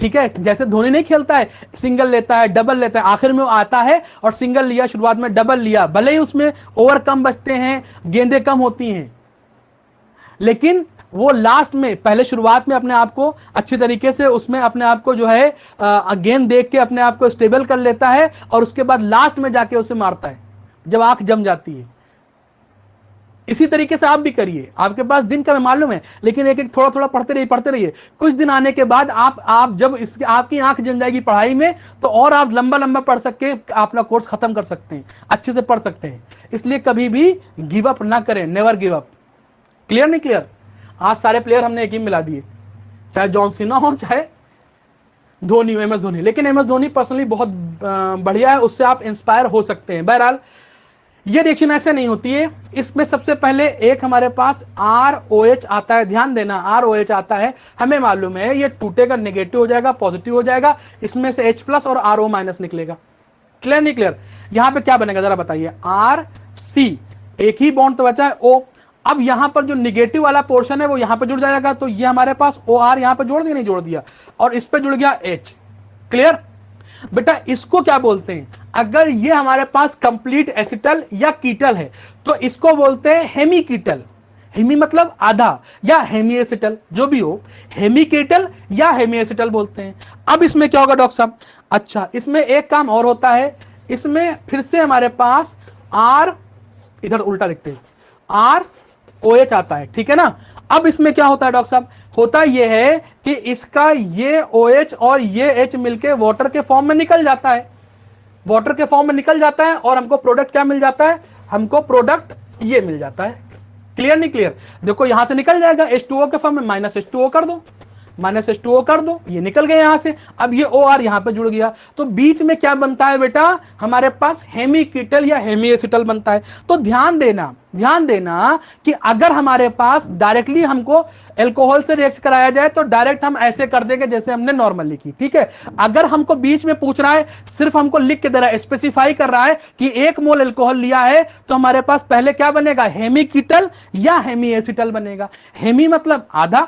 ठीक है। जैसे धोनी नहीं खेलता है, सिंगल लेता है, डबल लेता है, आखिर में वो आता है और सिंगल लिया, शुरुआत में डबल लिया, भले ही उसमें ओवर कम बचते हैं, गेंदें कम होती हैं, लेकिन वो लास्ट में, पहले शुरुआत में अपने आप को अच्छी तरीके से उसमें अपने आप को जो है गेंद देख के अपने आप को स्टेबल कर लेता है, और उसके बाद लास्ट में जाके उसे मारता है जब आंख जम जाती है। इसी तरीके से आप भी करिए। आपके पास दिन का मैं मालूम है, लेकिन एक एक थोड़ा थोड़ा पढ़ते रहिए। कुछ दिन आने के बाद आप जब आपकी आंख जम जाएगी पढ़ाई में, तो और आप लंबा लंबा पढ़ सके अपना कोर्स खत्म कर सकते हैं, अच्छे से पढ़ सकते हैं। इसलिए कभी भी गिव अप ना करें, नेवर गिव अप। क्लियर नहीं क्लियर? आज सारे प्लेयर हमने एक ही मिला दिए, चाहे जॉन सीना हो, चाहे धोनी हो, MS धोनी। लेकिन MS धोनी पर्सनली बहुत बढ़िया है, उससे आप इंस्पायर हो सकते हैं। बहरहाल ये रिएक्शन ऐसे नहीं होती है। इसमें सबसे पहले एक हमारे पास ROH आता है, ध्यान देना ROH आता है, हमें मालूम है ये टूटेगा, नेगेटिव हो जाएगा, पॉजिटिव हो जाएगा, इसमें से H+ और RO- निकलेगा। क्लियर नहीं क्लियर? यहां पे क्या बनेगा जरा बताइए, RC, एक ही बॉन्ड तो बचा है O। अब यहां पर जो निगेटिव वाला पोर्शन है वो यहां पर जुड़ जाएगा, तो ये हमारे पास OR यहां पर जोड़ दिया, नहीं जोड़ दिया, और इस पे जुड़ गया H। क्लियर बेटा? इसको क्या बोलते हैं, अगर ये हमारे पास कंप्लीट एसिटल या कीटल है तो इसको बोलते हैं हेमी कीटल। हेमी मतलब आधा, या हेमी एसिटल, जो भी हो, हेमी कीटल या हेमी एसिटल बोलते हैं। अब इसमें क्या होगा डॉक्टर साहब, अच्छा इसमें एक काम और होता है, इसमें फिर से हमारे पास R, इधर उल्टा लिखते हैं, ROH आता है, ठीक है ना। अब इसमें क्या होता है डॉक्टर साहब, होता यह है कि इसका ये OH और ये H मिलके वाटर के फॉर्म में निकल जाता है, वाटर के फॉर्म में निकल जाता है, और हमको प्रोडक्ट क्या मिल जाता है, हमको प्रोडक्ट ये मिल जाता है। क्लियर नहीं क्लियर? देखो यहां से निकल जाएगा H2O के फॉर्म में, -H2O कर दो, -H2O कर दो, ये निकल गया यहां से। अब ये OR यहां पे जुड़ गया, तो बीच में क्या बनता है बेटा, हमारे पास हेमी कीटल या हेमी एसिटल बनता है। तो ध्यान देना कि अगर हमारे पास डायरेक्टली हमको अल्कोहल से रिएक्ट कराया जाए तो डायरेक्ट हम ऐसे कर देंगे जैसे हमने नॉर्मल लिखी, ठीक है। अगर हमको बीच में पूछ रहा है, सिर्फ हमको लिख के दे रहा है, स्पेसिफाई कर रहा है कि 1 मोल अल्कोहल लिया है, तो हमारे पास पहले क्या बनेगा, हेमी कीटल या हेमी एसिटल बनेगा। हेमी मतलब आधा,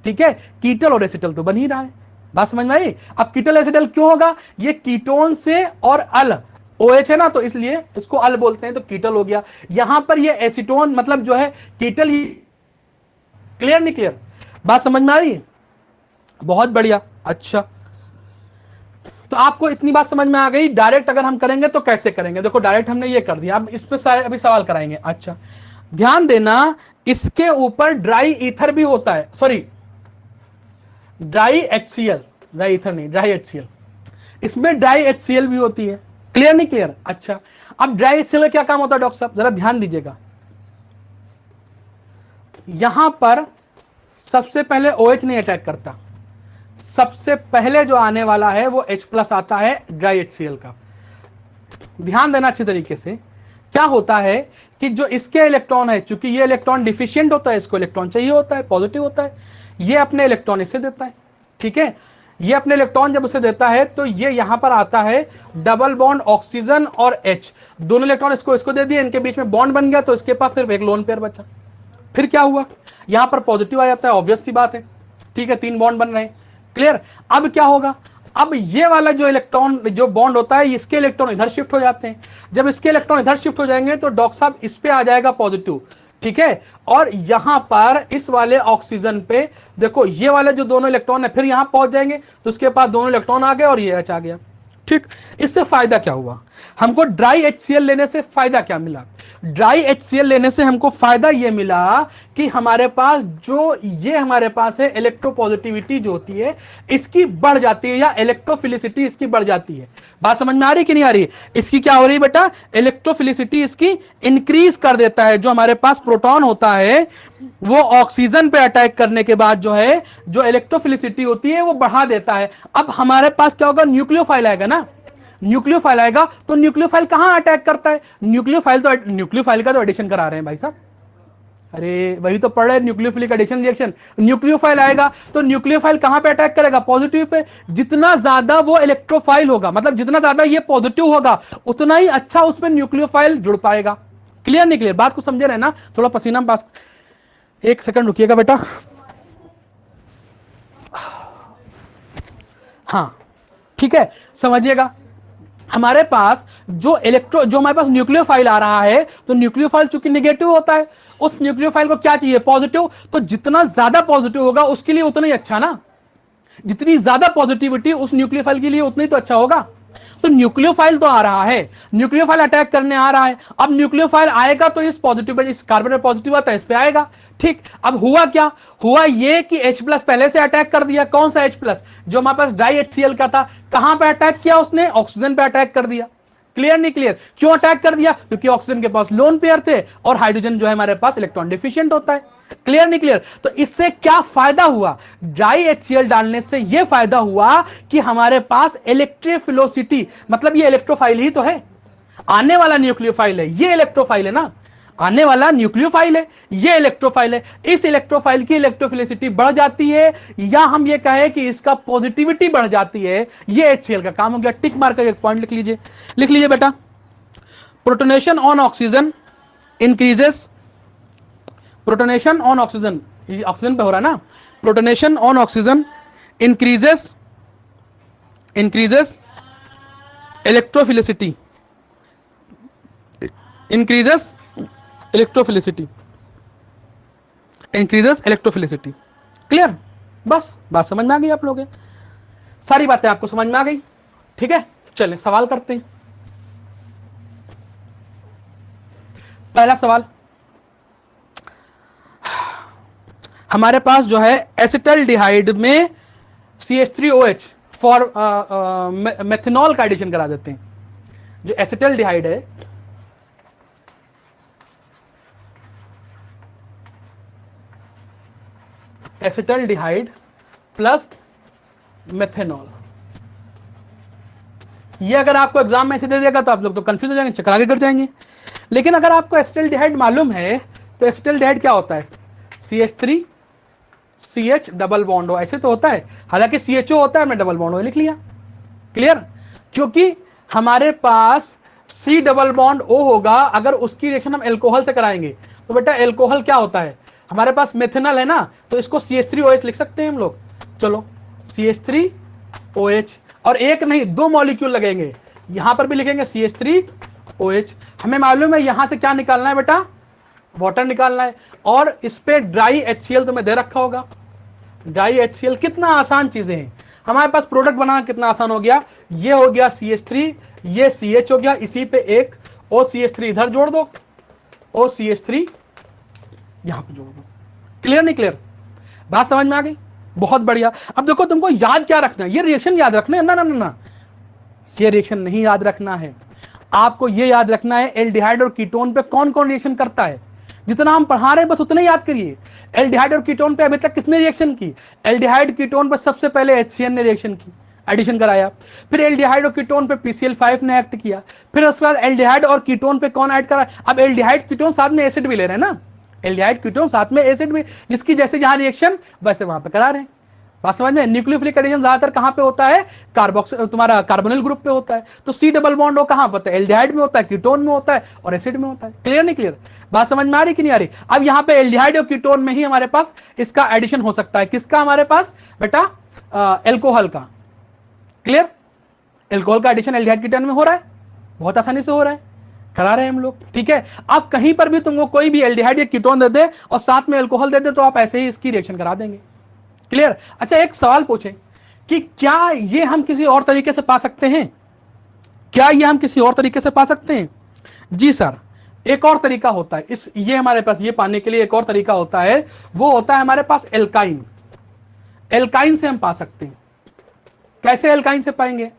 ठीक है, कीटल और एसिटल तो बन ही रहा है, बात समझ में आई। अब कीटल एसिटल क्यों होगा, ये कीटोन से और अल OH है ना, तो इसलिए इसको अल बोलते हैं, तो कीटल हो गया। यहां पर ये एसीटोन मतलब जो है कीटल ही। क्लियर नहीं क्लियर? बात समझ में आ रही है? बहुत बढ़िया। अच्छा तो आपको इतनी बात समझ में आ गई। डायरेक्ट अगर हम करेंगे तो कैसे करेंगे, देखो डायरेक्ट हमने ये कर दिया, अब इस पे अभी सवाल कराएंगे। अच्छा ध्यान देना, इसके ऊपर ड्राई ईथर भी होता है, sorry dry HCl, dry ether नहीं, ड्राई HCl, इसमें ड्राई HCl भी होती है। क्लियर नहीं क्लियर? अच्छा अब ड्राई HCl का क्या काम होता है डॉक्टर साहब, जरा ध्यान दीजिएगा। यहां पर सबसे पहले OH नहीं अटैक करता, सबसे पहले जो आने वाला है वो H+ आता है ड्राई HCl का। ध्यान देना अच्छी तरीके से, क्या होता है कि जो इसके इलेक्ट्रॉन है, चूंकि ये इलेक्ट्रॉन डिफिशिएंट होता है, इसको इलेक्ट्रॉन चाहिए होता है, पॉजिटिव होता है, ये अपने इलेक्ट्रॉन इसे देता है, ठीक है। ये अपने इलेक्ट्रॉन जब उसे देता है तो ये यहां पर आता है डबल बॉन्ड ऑक्सीजन और H, दोनों इलेक्ट्रॉन इसको दे दिए, इनके बीच में बॉन्ड बन गया, तो इसके पास सिर्फ एक लोन पेयर बचा। फिर क्या हुआ, यहां पर पॉजिटिव आ जाता है, ऑब्वियस सी बात है, ठीक है, 3 बॉन्ड बन रहे हैं। क्लियर? अब क्या होगा, अब ये वाला जो इलेक्ट्रॉन जो बॉन्ड होता है, इसके इलेक्ट्रॉन इधर शिफ्ट हो जाते हैं। जब इसके इलेक्ट्रॉन इधर शिफ्ट हो जाएंगे तो डॉक्टर साहब इस पे आ जाएगा पॉजिटिव, ठीक है, और यहां पर इस वाले ऑक्सीजन पे देखो ये वाले जो दोनों इलेक्ट्रॉन है फिर यहां पहुंच जाएंगे, तो उसके पास दोनों इलेक्ट्रॉन आ गए और ये H आ गया, ठीक। इससे फायदा क्या हुआ, हमको ड्राई HCl लेने से फायदा क्या मिला, ड्राई HCl लेने से हमको फायदा यह मिला कि हमारे पास जो ये हमारे पास है इलेक्ट्रोपॉजिटिविटी जो होती है इसकी बढ़ जाती है, या इलेक्ट्रोफिलिसिटी इसकी बढ़ जाती है। बात समझ में आ रही है कि नहीं आ रही? इसकी क्या हो रही है बेटा, इलेक्ट्रोफिलिसिटी इसकी इंक्रीज कर देता है। जो हमारे पास प्रोटॉन होता है वो ऑक्सीजन पे अटैक करने के बाद जो है जो इलेक्ट्रोफिलिसिटी होती है वो बढ़ा देता है। अब हमारे पास क्या होगा, न्यूक्लियोफाइल आएगा ना, न्यूक्लियोफाइल आएगा, तो न्यूक्लियोफाइल कहां अटैक करता है, न्यूक्लियोफाइल का तो एडिशन करा रहे हैं भाई साहब, अरे वही तो पढ़ रहे हैं, न्यूक्लियोफिलिक एडिशन रिएक्शन। न्यूक्लियोफाइल आएगा तो न्यूक्लियोफाइल कहां पे अटैक करेगा, पॉजिटिव पे। जितना ज्यादा वो इलेक्ट्रोफाइल होगा, मतलब जितना ज्यादा ये पॉजिटिव होगा उतना ही अच्छा उस पर न्यूक्लियोफाइल जुड़ पाएगा। क्लियर नहीं क्लियर? बात को समझे रहे ना? थोड़ा पसीना पास, 1 सेकंड रुकिएगा बेटा। हाँ ठीक है, समझिएगा, हमारे पास जो हमारे पास न्यूक्लियोफाइल आ रहा है, तो न्यूक्लियोफाइल चूंकि नेगेटिव होता है, उस न्यूक्लियोफाइल को क्या चाहिए, पॉजिटिव। तो जितना ज्यादा पॉजिटिव होगा उसके लिए उतना ही अच्छा ना, जितनी ज्यादा पॉजिटिविटी उस न्यूक्लियोफाइल के लिए उतना ही तो अच्छा होगा। तो न्यूक्लियोफाइल तो आ रहा है, न्यूक्लियोफाइल अटैक करने आ रहा है। अब न्यूक्लियोफाइल आएगा तो इस पॉजिटिव पे, इस कार्बन में पॉजिटिव आता है, इस पे आएगा, ठीक। अब हुआ क्या, हुआ ये कि H+ पहले से अटैक कर दिया। कौन सा H+? जो हमारे पास डाई HCl का था। कहां पे अटैक किया उसने, ऑक्सीजन पे अटैक कर दिया। क्लियर नहीं क्लियर? क्यों अटैक कर दिया, क्योंकि ऑक्सीजन के पास लोन पेयर थे और हाइड्रोजन जो है हमारे पास इलेक्ट्रॉन डिफिशिएंट होता है। क्लियर नहीं क्लियर? तो इससे क्या फायदा हुआ, ड्राई HCl डालने से यह फायदा हुआ कि हमारे पास इलेक्ट्रोफिलोसिटी, मतलब ये इलेक्ट्रोफाइल ही तो है, आने वाला न्यूक्लियोफाइल है, ये इलेक्ट्रोफाइल है ना, आने वाला न्यूक्लियोफाइल है, ये इलेक्ट्रोफाइल है। इस इलेक्ट्रोफाइल की इलेक्ट्रोफिलिसिटी बढ़ जाती है, या हम ये कहें कि इसका पॉजिटिविटी बढ़ जाती है, ये HCl का काम हो गया। टिक मार कर एक पॉइंट लिख लीजिए बेटा। Protonation on oxygen increases, protonation on oxygen, oxygen पे हो रहा है ना, protonation on oxygen increases electrophilicity, increases electrophilicity, increases electrophilicity. Clear? बस बात समझ में आ गई आप लोगों के, सारी बातें आपको समझ में आ गई। ठीक है, चलें सवाल करते हैं। पहला सवाल, हमारे पास जो है एसिटल्डिहाइड में CH3OH फॉर मेथनॉल का एडिशन करा देते हैं। जो एसिटल्डिहाइड है, एसिटल्डिहाइड प्लस मेथनॉल, ये अगर आपको एग्जाम में ऐसे दे देगा तो आप लोग तो कंफ्यूज हो जाएंगे, चक्कर आगे कर जाएंगे। लेकिन अगर आपको एसिटल्डिहाइड मालूम है तो एसिटल्डिहाइड क्या होता है, CH3 CH डबल बॉन्ड हो, ऐसे तो होता है। हालांकि CHO होता है, मैं डबल बॉन्ड हो लिख लिया। क्लियर? क्योंकि हमारे पास C डबल बॉन्ड O होगा, अगर उसकी रिएक्शन हम एल्कोहल से कराएंगे तो बेटा एल्कोहल क्या होता है, हमारे पास मेथनॉल है ना, तो इसको CH3OH लिख सकते हैं हम लोग। चलो CH3OH, और एक नहीं दो मॉलिक्यूल लगेंगे, यहां पर भी लिखेंगे CH3OH। हमें मालूम है यहां से क्या निकालना है बेटा, वाटर निकालना है, और इस पे ड्राई HCl तुम्हें दे रखा होगा। ड्राई HCl, कितना आसान चीजें हैं हमारे पास, प्रोडक्ट बनाना कितना आसान हो गया। ये हो गया CH3, ये CH हो गया, इसी पे एक OCH3 इधर जोड़ दो, OCH3 यहां पे जोड़ दो। क्लियर नहीं क्लियर? बात समझ में आ गई? बहुत बढ़िया। अब देखो तुमको याद क्या रखना है, ये रिएक्शन याद रखना है ना, ना ना ना, ये रिएक्शन नहीं याद रखना है, आपको ये याद रखना है एल्डिहाइड और कीटोन पे कौन कौन रिएक्शन करता है। जितना हम पढ़ा रहे हैं बस उतना ही याद करिए। एल्डिहाइड और कीटोन पे अभी तक किसने रिएक्शन की, एल्डिहाइड कीटोन पे सबसे पहले HCN ने रिएक्शन की, एडिशन कराया। फिर एल्डिहाइड और कीटोन पे PCl5 ने एक्ट किया। फिर उसके बाद एल्डिहाइड और कीटोन पे कौन ऐड करा, अब एल्डिहाइड कीटोन साथ में एसिड भी ले रहे हैं ना, एल्डिहाइड कीटोन साथ में एसिड भी, जिसकी जैसे जहां रिएक्शन वैसे वहां पे करा रहे हैं। बात समझ में? न्यूक्लियोफिलिक एडिशन ज्यादातर कहां पे होता है, तुम्हारा कार्बोनिल ग्रुप पे होता है। तो C डबल बॉन्ड हो कहां होता है, एल्डिहाइड में होता है, कीटोन में होता है, और एसिड में होता है। क्लियर नहीं क्लियर? बात समझ में आ रही कि नहीं आ रही? अब यहां पे एल्डिहाइड और कीटोन में ही हमारे पास इसका एडिशन हो सकता है। किसका हमारे पास बेटा, एल्कोहल का। क्लियर? एल्कोहल का एडिशन एल्डिहाइड कीटोन में हो रहा है, बहुत आसानी से हो रहा है, करा रहे हैं हम लोग। ठीक है, अब कहीं पर भी तुमको कोई भी एल्डिहाइड या कीटोन दे दे और साथ में एल्कोहल दे दे तो आप ऐसे ही इसकी रिएक्शन करा देंगे। क्लियर? अच्छा, एक सवाल पूछें कि क्या ये हम किसी और तरीके से पा सकते हैं, क्या ये हम किसी और तरीके से पा सकते हैं? जी सर, एक और तरीका होता है इस, ये हमारे पास ये पाने के लिए एक और तरीका होता है, वो होता है हमारे पास एल्काइन। एल्काइन से हम पा सकते हैं। कैसे एल्काइन से पाएंगे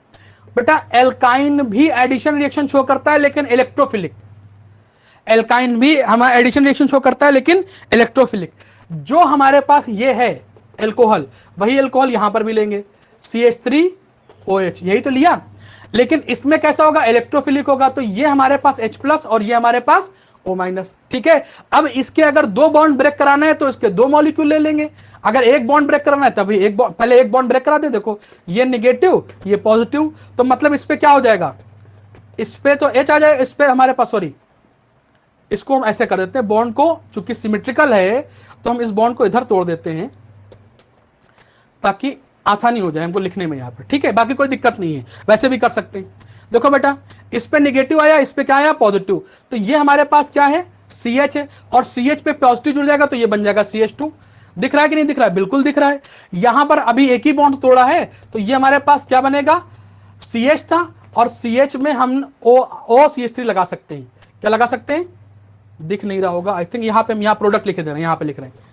बेटा? एल्काइन भी एडिशन रिएक्शन शो करता है लेकिन इलेक्ट्रोफिलिक। एल्काइन भी हमारा एडिशन रिएक्शन शो करता है लेकिन इलेक्ट्रोफिलिक। जो हमारे पास ये है एल्कोहल, वही एल्कोहल यहां पर भी लेंगे, CH3OH, यही तो लिया, लेकिन इसमें कैसा होगा, इलेक्ट्रोफिलिक होगा। तो ये हमारे पास H+ और ये हमारे पास O-। ठीक है, अब इसके अगर दो बॉन्ड ब्रेक कराना है तो इसके दो मॉलिक्यूल ले लेंगे। अगर एक बॉन्ड ब्रेक कराना है तभी पहले एक बॉन्ड ब्रेक करा दे। देखो ये नेगेटिव, ये पॉजिटिव, तो मतलब इस पे क्या हो जाएगा, इस पे तो H आ जाएगा, इस पे हमारे पास, सॉरी, इसको हम ऐसे कर देते हैं, बॉन्ड को चूंकि सिमेट्रिकल है तो हम इस बॉन्ड को इधर तोड़ देते हैं ताकि आसानी हो जाए हमको लिखने में यहाँ पर। ठीक है, बाकी कोई दिक्कत नहीं है, वैसे भी कर सकते हैं। देखो बेटा, इस पे नेगेटिव आया, इस पे क्या आया, पॉजिटिव, तो ये हमारे पास क्या है, CH है, और CH पे पॉजिटिव जुड़ जाएगा तो ये बन जाएगा CH2। दिख रहा है कि नहीं दिख रहा है? बिल्कुल दिख रहा है। यहां पर अभी एक ही बॉन्ड तोड़ा है तो ये हमारे पास क्या बनेगा, CH था, और CH में हम OCH3 लगा सकते हैं। क्या लगा सकते हैं? दिख नहीं रहा होगा, आई थिंक यहाँ पे हम यहाँ प्रोडक्ट लिखे दे रहे हैं, यहाँ पे लिख रहे हैं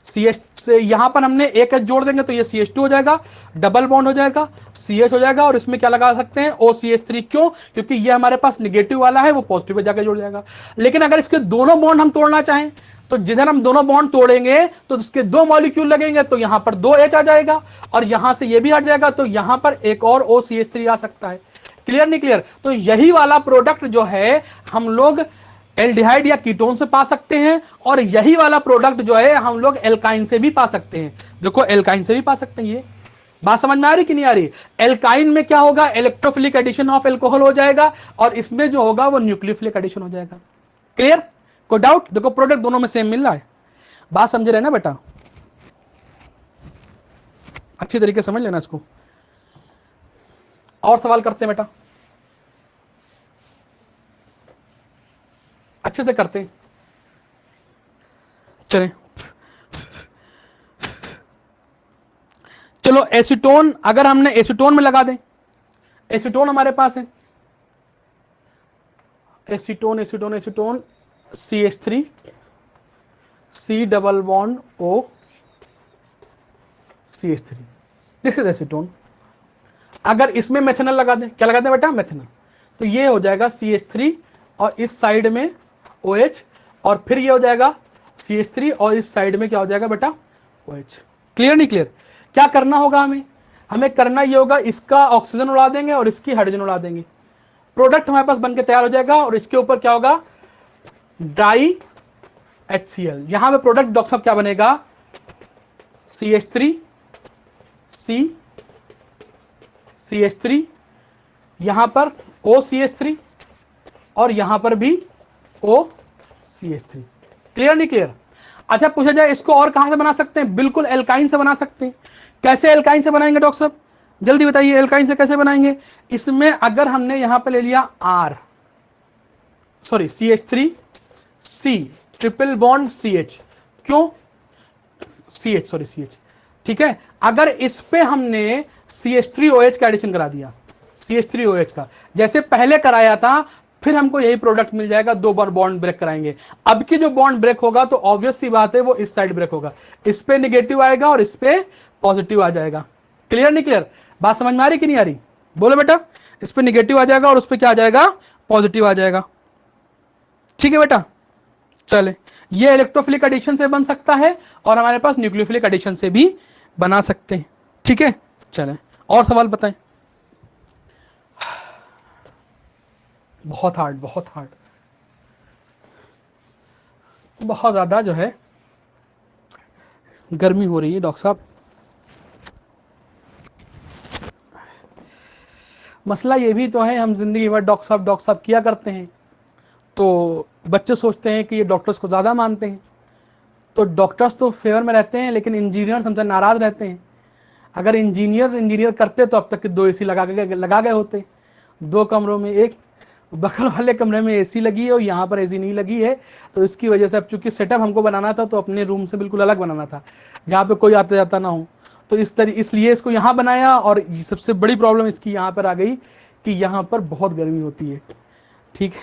CH से, यहां पर हमने एक H जोड़ देंगे तो ये CH2 हो जाएगा, डबल बॉन्ड हो जाएगा, CH हो जाएगा, और इसमें क्या लगा सकते हैं, OCH3। क्यों? क्योंकि ये हमारे पास नेगेटिव वाला है, वो पॉजिटिव पे जाकर जुड़ जाएगा। लेकिन अगर इसके दोनों बॉन्ड हम तोड़ना चाहें तो जिधर हम दोनों बॉन्ड तोड़ेंगे तो उसके दो मॉलिक्यूल लगेंगे, तो यहां पर दो H आ जाएगा और यहां से ये भी हट जाएगा, तो यहां पर एक और OCH3 आ सकता है। क्लियर नहीं क्लियर? तो यही वाला प्रोडक्ट जो है हम लोग एल्डिहाइड या कीटोन से पा सकते हैं, और यही वाला प्रोडक्ट जो है हम लोग एल्काइन से भी पा सकते हैं। देखो एल्काइन से भी पा सकते हैं। ये बात समझ में आ रही कि नहीं आ रही? एल्काइन में क्या होगा, इलेक्ट्रोफिलिक एडिशन ऑफ एल्कोहल हो जाएगा, और इसमें जो होगा वो न्यूक्लियोफिलिक एडिशन हो जाएगा। क्लियर? कोई डाउट? देखो प्रोडक्ट दोनों में सेम मिल रहा है। बात समझ रहे ना बेटा? अच्छी तरीके समझ लेना इसको। और सवाल करते हैं बेटा, अच्छे से करते हैं। चलें, चलो एसीटोन, अगर हमने एसीटोन में लगा दें, एसीटोन हमारे पास है, acetone acetone acetone CH3 C double bond O CH3, this is acetone. अगर इसमें मेथनॉल लगा दें, क्या लगा दें बेटा? मेथनॉल, तो ये हो जाएगा CH3 और इस साइड में OH, और फिर ये हो जाएगा CH3 और इस साइड में क्या हो जाएगा बेटा? OH। क्लियर नहीं क्लियर? क्या करना होगा हमें? हमें करना ये होगा, इसका ऑक्सीजन उड़ा देंगे और इसकी हाइड्रोजन उड़ा देंगे, प्रोडक्ट हमारे पास बनके तैयार हो जाएगा, और इसके ऊपर क्या होगा? Di HCl। यहां पे प्रोडक्ट डॉक्टर साहब क्या बनेगा? CH3 C CH3, यहां पर OCH3 और यहां पर भी OCH3। क्लियर नहीं क्लियर? अच्छा पूछा जाए इसको और कहां से बना सकते हैं? बिल्कुल एल्काइन से बना सकते हैं। कैसे एल्काइन से बनाएंगे डॉक्टर साहब? जल्दी बताइए, एल्काइन से कैसे बनाएंगे? इसमें अगर हमने यहां पे ले लिया CH3 C triple bond CH, क्यों CH, ठीक है। अगर इस पे हमने CH3OH का एडिशन करा दिया, CH3OH का जैसे पहले कराया था, फिर हमको यही प्रोडक्ट मिल जाएगा। 2 बार बॉन्ड ब्रेक कराएंगे। अब की जो बॉन्ड ब्रेक होगा तो ऑब्वियस सी बात है वो इस साइड ब्रेक होगा, इस पे निगेटिव आएगा और इस पे पॉजिटिव आ जाएगा। क्लियर नहीं क्लियर? बात समझ में आ रही कि नहीं आ रही? बोलो बेटा। इस पे निगेटिव आ जाएगा और उस पे क्या आ जाएगा? पॉजिटिव आ जाएगा। ठीक है बेटा? चले, ये इलेक्ट्रोफिलिक एडिशन से बन सकता है और हमारे पास न्यूक्लियोफिलिक एडिशन से भी बना सकते हैं। ठीक है, चलें और सवाल बताएं। बहुत हार्ड, बहुत हार्ड, बहुत ज्यादा जो है गर्मी हो रही है डॉक्टर साहब। मसला ये भी तो है, हम जिंदगी भर डॉक्टर साहब किया करते हैं, तो बच्चे सोचते हैं कि ये डॉक्टर्स को ज़्यादा मानते हैं, तो डॉक्टर्स तो फेवर में रहते हैं, लेकिन इंजीनियर्स हमसे नाराज़ रहते हैं। अगर इंजीनियर करते तो अब तक 2 AC लगा गए होते। 2 कमरों में, एक बगल वाले कमरे में AC लगी है और यहाँ पर AC नहीं लगी है, तो इसकी वजह से अब चूंकि सेटअप हमको बनाना था तो अपने रूम से बिल्कुल अलग बनाना था, जहाँ पे कोई आता जाता ना हो, तो इसलिए इसको यहाँ बनाया। और सबसे बड़ी प्रॉब्लम इसकी यहाँ पर आ गई कि यहाँ पर बहुत गर्मी होती है। ठीक है,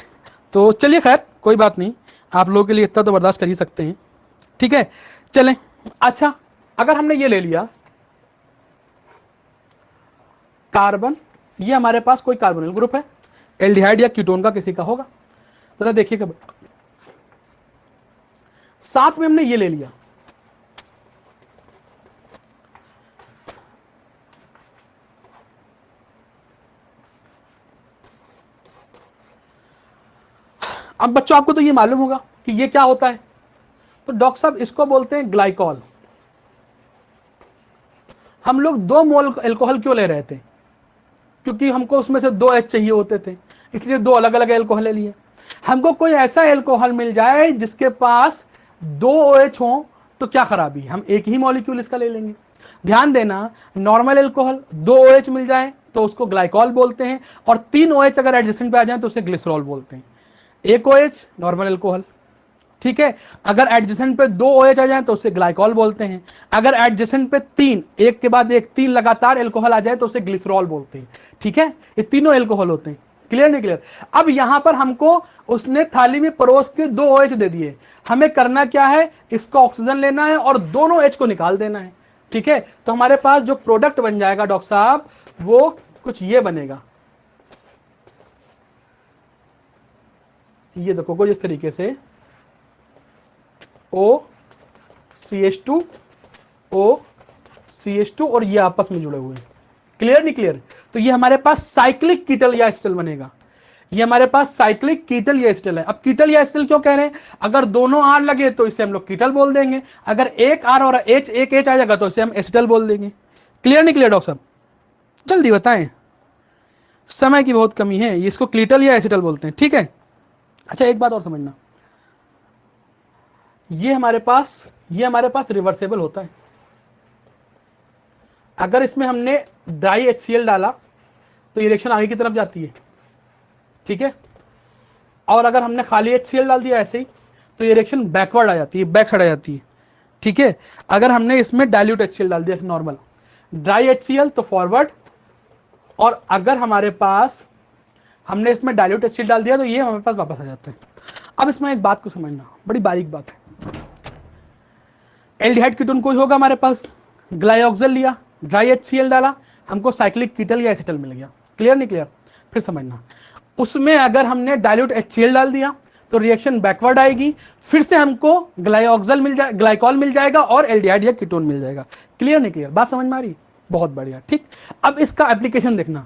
तो चलिए खैर कोई बात नहीं, आप लोगों के लिए इतना तो बर्दाश्त कर ही सकते हैं। ठीक है, चलें। अच्छा, अगर हमने ये ले लिया कार्बन, ये हमारे पास कोई कार्बोनिल ग्रुप है, एल्डिहाइड या कीटोन का किसी का होगा, जरा देखिएगा। साथ में हमने ये ले लिया, अब बच्चों आपको तो ये मालूम होगा कि ये क्या होता है, तो डॉक्टर साहब इसको बोलते हैं ग्लाइकॉल। हम लोग 2 मोल एल्कोहल क्यों ले रहे थे? क्योंकि हमको उसमें से 2 H चाहिए होते थे, इसलिए 2 अलग अलग एल्कोहल ले लिए। हमको कोई ऐसा एल्कोहल मिल जाए जिसके पास 2 OH हो तो क्या खराबी, हम एक ही मॉलिक्यूल इसका ले लेंगे। ध्यान देना, नॉर्मल एल्कोहल 2 OH मिल जाए तो उसको ग्लाइकॉल बोलते हैं, और 3 OH अगर एडजेसेंट पे आ जाए तो उसे ग्लिसरॉल बोलते हैं। 1 OH नॉर्मल एल्कोहल, ठीक है। अगर एडजेसेंट पे 2 OH आ जाए तो उसे ग्लाइकॉल बोलते हैं। अगर एडजेसेंट पे 3, एक के बाद एक 3 लगातार एल्कोहल आ जाए तो उसे ग्लिसरॉल बोलते हैं। ठीक है, ये तीनों एल्कोहल होते हैं। क्लियर नहीं क्लियर? अब यहां पर हमको उसने थाली में परोस के 2 OH दे दिए, हमें करना क्या है, इसका ऑक्सीजन लेना है और दोनों H को निकाल देना है। ठीक है, तो हमारे पास जो प्रोडक्ट बन जाएगा डॉक्टर साहब वो कुछ ये बनेगा, ये देखो कुछ इस तरीके से OCH2 OCH2 और ये आपस में जुड़े हुए हैं। क्लियर नहीं क्लियर? तो ये हमारे पास साइक्लिक कीटल या एसिटल बनेगा। ये हमारे पास साइक्लिक कीटल या एसिटल है। अब कीटल या एसिटल क्यों कह रहे हैं? अगर दोनों आर लगे तो इसे हम लोग कीटल बोल देंगे, अगर एक आर और एच एक एच आ जाएगा तो इसे हम एसिटल बोल देंगे। क्लियर नहीं क्लियर डॉक्टर साहब? जल्दी बताएं, समय की बहुत कमी है। इसको कीटल या एसिटल बोलते हैं, ठीक है। अच्छा एक बात और समझना, ये हमारे पास रिवर्सेबल होता है। अगर इसमें हमने डाई HCl डाला तो ये रिएक्शन आगे की तरफ जाती है, ठीक है। और अगर हमने खाली HCl डाल दिया ऐसे ही तो ये रिएक्शन बैकवर्ड आ जाती है, बैक साइड आ जाती है, ठीक है। अगर हमने इसमें डाइल्यूट HCl डाल दिया नॉर्मल, ड्राई HCl तो फॉरवर्ड, और अगर हमारे पास हमने इसमें डाइल्यूट HCl डाल दिया तो ये हमारे पास वापस आ जाता है। अब इसमें एक बात को समझना, बड़ी बारीक बात है। एल्डिहाइड कीटोन कोई होगा हमारे पास, ग्लाइऑक्सिल लिया, ड्राई HCl डाला, हमको साइक्लिक कीटल या एसिटल मिल गया। क्लियर नहीं क्लियर? फिर समझना, उसमें अगर हमने डाइल्यूट HCl डाल दिया तो रिएक्शन बैकवर्ड आएगी, फिर से हमको ग्लाइऑक्सिल मिल जाए, ग्लाइकॉल मिल जाएगा और एल्डिहाइड या कीटोन मिल जाएगा। क्लियर नहीं क्लियर? बात समझ में आ रही? बहुत बढ़िया, ठीक। अब इसका एप्लीकेशन देखना,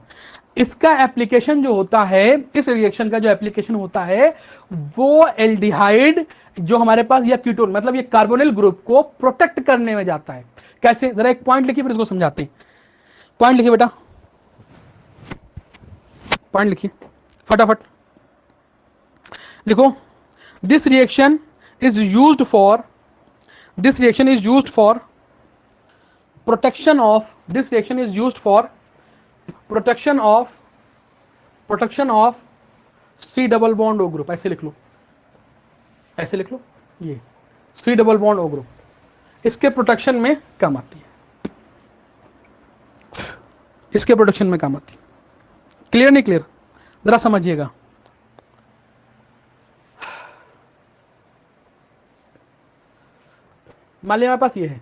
इसका एप्लीकेशन जो होता है, इस रिएक्शन का जो एप्लीकेशन होता है वो एल्डिहाइड जो हमारे पास या कीटोन मतलब ये कार्बोनिल ग्रुप को प्रोटेक्ट करने में जाता है। कैसे? जरा एक पॉइंट लिखिए फिर इसको समझाते हैं। पॉइंट लिखिए बेटा, पॉइंट लिखिए फटाफट लिखो। This reaction is used for protection of C double bond O group. ऐसे लिख लो, ऐसे लिख लो, ये C double bond O group इसके प्रोटेक्शन में काम आती है, इसके प्रोटेक्शन में काम आती है। क्लियर नहीं क्लियर? जरा समझिएगा। मान लिया हमारे पास ये है,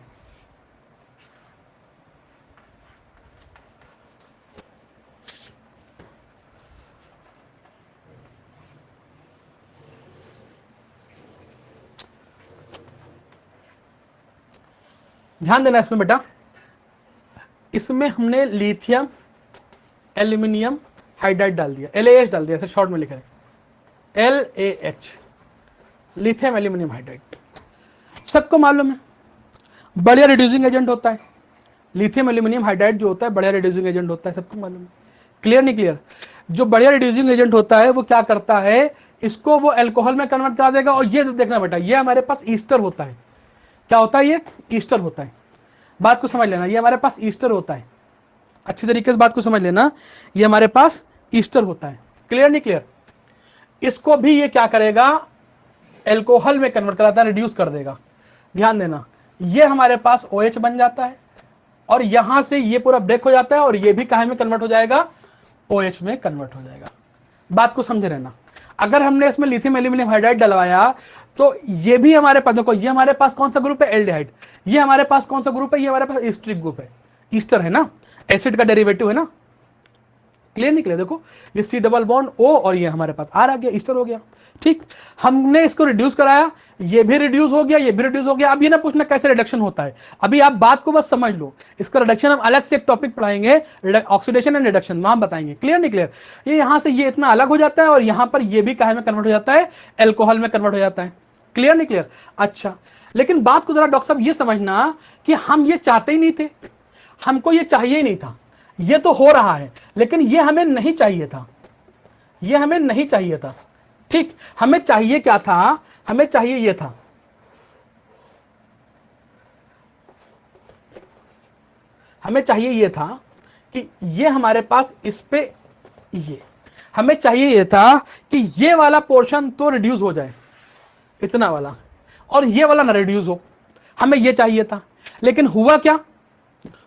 ध्यान देना इसमें बेटा, इसमें हमने लिथियम एल्यूमिनियम हाइड्राइड डाल दिया, LAH डाल दिया, ऐसे शॉर्ट में लिखा है LAH, लिथियम एल्यूमिनियम हाइड्राइड। सबको मालूम है बढ़िया रिड्यूसिंग एजेंट होता है, लिथियम एल्यूमिनियम हाइड्राइड जो होता है बढ़िया रिड्यूसिंग एजेंट होता है, सबको मालूम है। क्लियर नहीं क्लियर? जो बढ़िया रिड्यूसिंग एजेंट होता है वो क्या करता है, इसको वो अल्कोहल में कन्वर्ट करा देगा। और ये देखना बेटा, ये हमारे पास ईस्टर होता है। क्या होता है? ये ईस्टर होता है। बात को समझ लेना, ये हमारे पास ईस्टर होता है, अच्छी तरीके से बात को समझ लेना, ये हमारे पास ईस्टर होता है। क्लियर नहीं क्लियर? इसको भी ये क्या करेगा, अल्कोहल में कन्वर्ट कराता है, रिड्यूस कर देगा। ध्यान देना, ये हमारे पास OH बन जाता है और यहां से ये पूरा ब्रेक हो जाता है और ये भी काहे में कन्वर्ट हो जाएगा, OH में कन्वर्ट हो जाएगा। बात को समझे रहना। अगर हमने इसमें लिथियम एल्यूमिनियम हाइड्राइड डलवाया तो ये भी हमारे पास, देखो ये हमारे पास कौन सा ग्रुप है, एल्डिहाइड। ये हमारे पास कौन सा ग्रुप है, ये हमारे पास ईस्टरिक ग्रुप है, ईस्टर है ना, एसिड का डेरिवेटिव है ना। क्लियर नहीं क्लियर? देखो ये C डबल बॉन्ड O और ये हमारे पास R आ गया, ईस्टर हो गया, ठीक। हमने इसको रिड्यूस कराया, ये भी रिड्यूस हो गया, ये भी रिड्यूस हो गया। अब ये ना पूछना कैसे रिडक्शन होता है, अभी आप बात को बस समझ लो। इसका रिडक्शन हम अलग से एक टॉपिक पढ़ाएंगे, ऑक्सीडेशन एंड रिडक्शन, वहां बताएंगे। क्लियर नहीं क्लियर? ये यहां से ये इतना अलग हो जाता है और यहां पर ये भी काहे में कन्वर्ट हो जाता है, अल्कोहल में कन्वर्ट हो जाता है। क्लियर नहीं क्लियर? अच्छा, लेकिन बात को जरा डॉक्टर साहब ये समझना कि हम ये चाहते ही नहीं थे, हमको ये चाहिए ही नहीं था, ये तो हो रहा है लेकिन ये हमें नहीं चाहिए था, ये हमें नहीं चाहिए था, ठीक। हमें चाहिए क्या था, हमें चाहिए ये था, हमें चाहिए ये था कि ये हमारे पास इस पे, ये हमें चाहिए ये था कि ये वाला पोर्शन तो रिड्यूस हो जाए, इतना वाला, और ये वाला ना रिड्यूस हो, हमें ये चाहिए था। लेकिन हुआ क्या,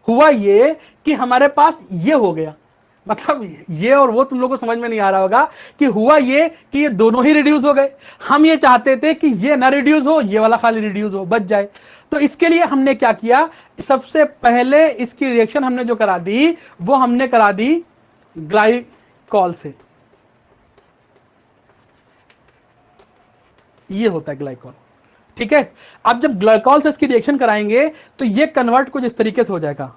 हुआ ये कि हमारे पास ये हो गया, मतलब ये और वो तुम लोगों को समझ में नहीं आ रहा होगा कि हुआ ये कि ये दोनों ही रिड्यूस हो गए। हम ये चाहते थे कि ये ना रिड्यूस हो, ये वाला खाली रिड्यूस हो, बच जाए। तो इसके लिए हमने क्या किया, सबसे पहले इसकी रिएक्शन हमने जो करा दी वो हमने करा दी ग्लाइकॉल से। ये होता है ग्लाइकॉल, ठीक है। अब जब ग्लाइकॉल से इसकी रिएक्शन कराएंगे तो ये कन्वर्ट कुछ इस तरीके से हो जाएगा,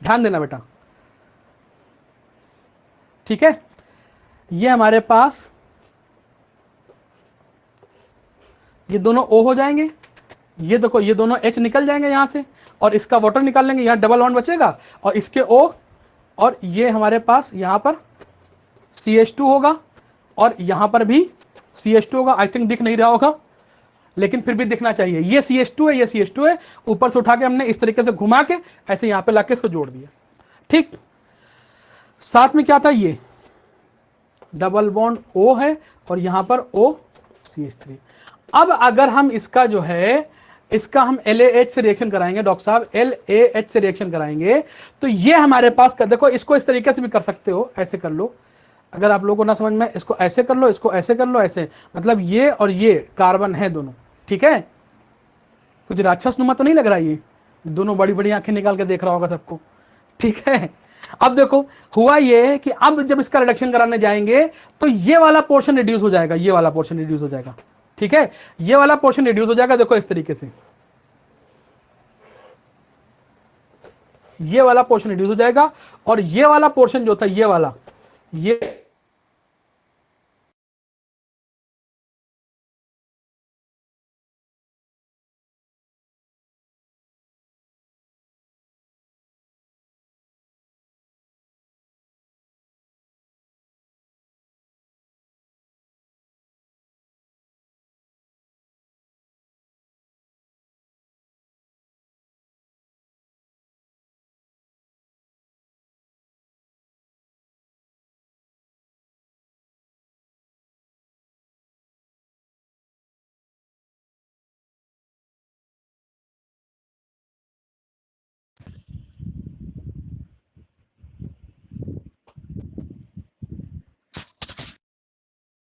ध्यान देना बेटा, ठीक है। ये हमारे पास ये दोनों O हो जाएंगे, ये देखो ये दोनों H निकल जाएंगे यहां से, और इसका वाटर निकाल लेंगे, यहां डबल बॉन्ड बचेगा, और इसके O, और ये हमारे पास यहां पर CH2 होगा, और यहां पर भी CH2 होगा। आई थिंक दिख नहीं रहा होगा, लेकिन फिर भी दिखना चाहिए। ये CH2 है, ये CH2 है, ऊपर से उठा के हमने इस तरीके से घुमा के ऐसे यहां पे लाके इसको जोड़ दिया, ठीक। साथ में क्या था, ये डबल बॉन्ड O है, और यहां पर O CH3। अब अगर हम इसका जो है, इसका हम LAH से रिएक्शन कराएंगे डॉक्टर साहब, LAH से रिएक्शन कराएंगे, तो ये हमारे पास कर, देखो इसको इस तरीके से भी कर सकते हो, ऐसे कर लो, अगर आप लोगों को ना समझ में, इसको ऐसे कर लो, इसको ऐसे कर लो, ऐसे, मतलब ये और ये कार्बन है दोनों, ठीक है। कुछ राक्षस नुमा तो नहीं लग रहा, ये दोनों बड़ी बड़ी आंखें निकाल के देख रहा होगा सबको, ठीक है। अब देखो हुआ ये है कि अब जब इसका रिडक्शन कराने जाएंगे तो ये वाला पोर्शन रिड्यूस हो जाएगा, ये वाला पोर्शन रिड्यूस हो जाएगा, ठीक है। ये वाला पोर्शन रिड्यूस हो जाएगा, देखो इस तरीके से, ये वाला पोर्शन रिड्यूस हो जाएगा, और ये वाला पोर्शन जो था, ये वाला, ये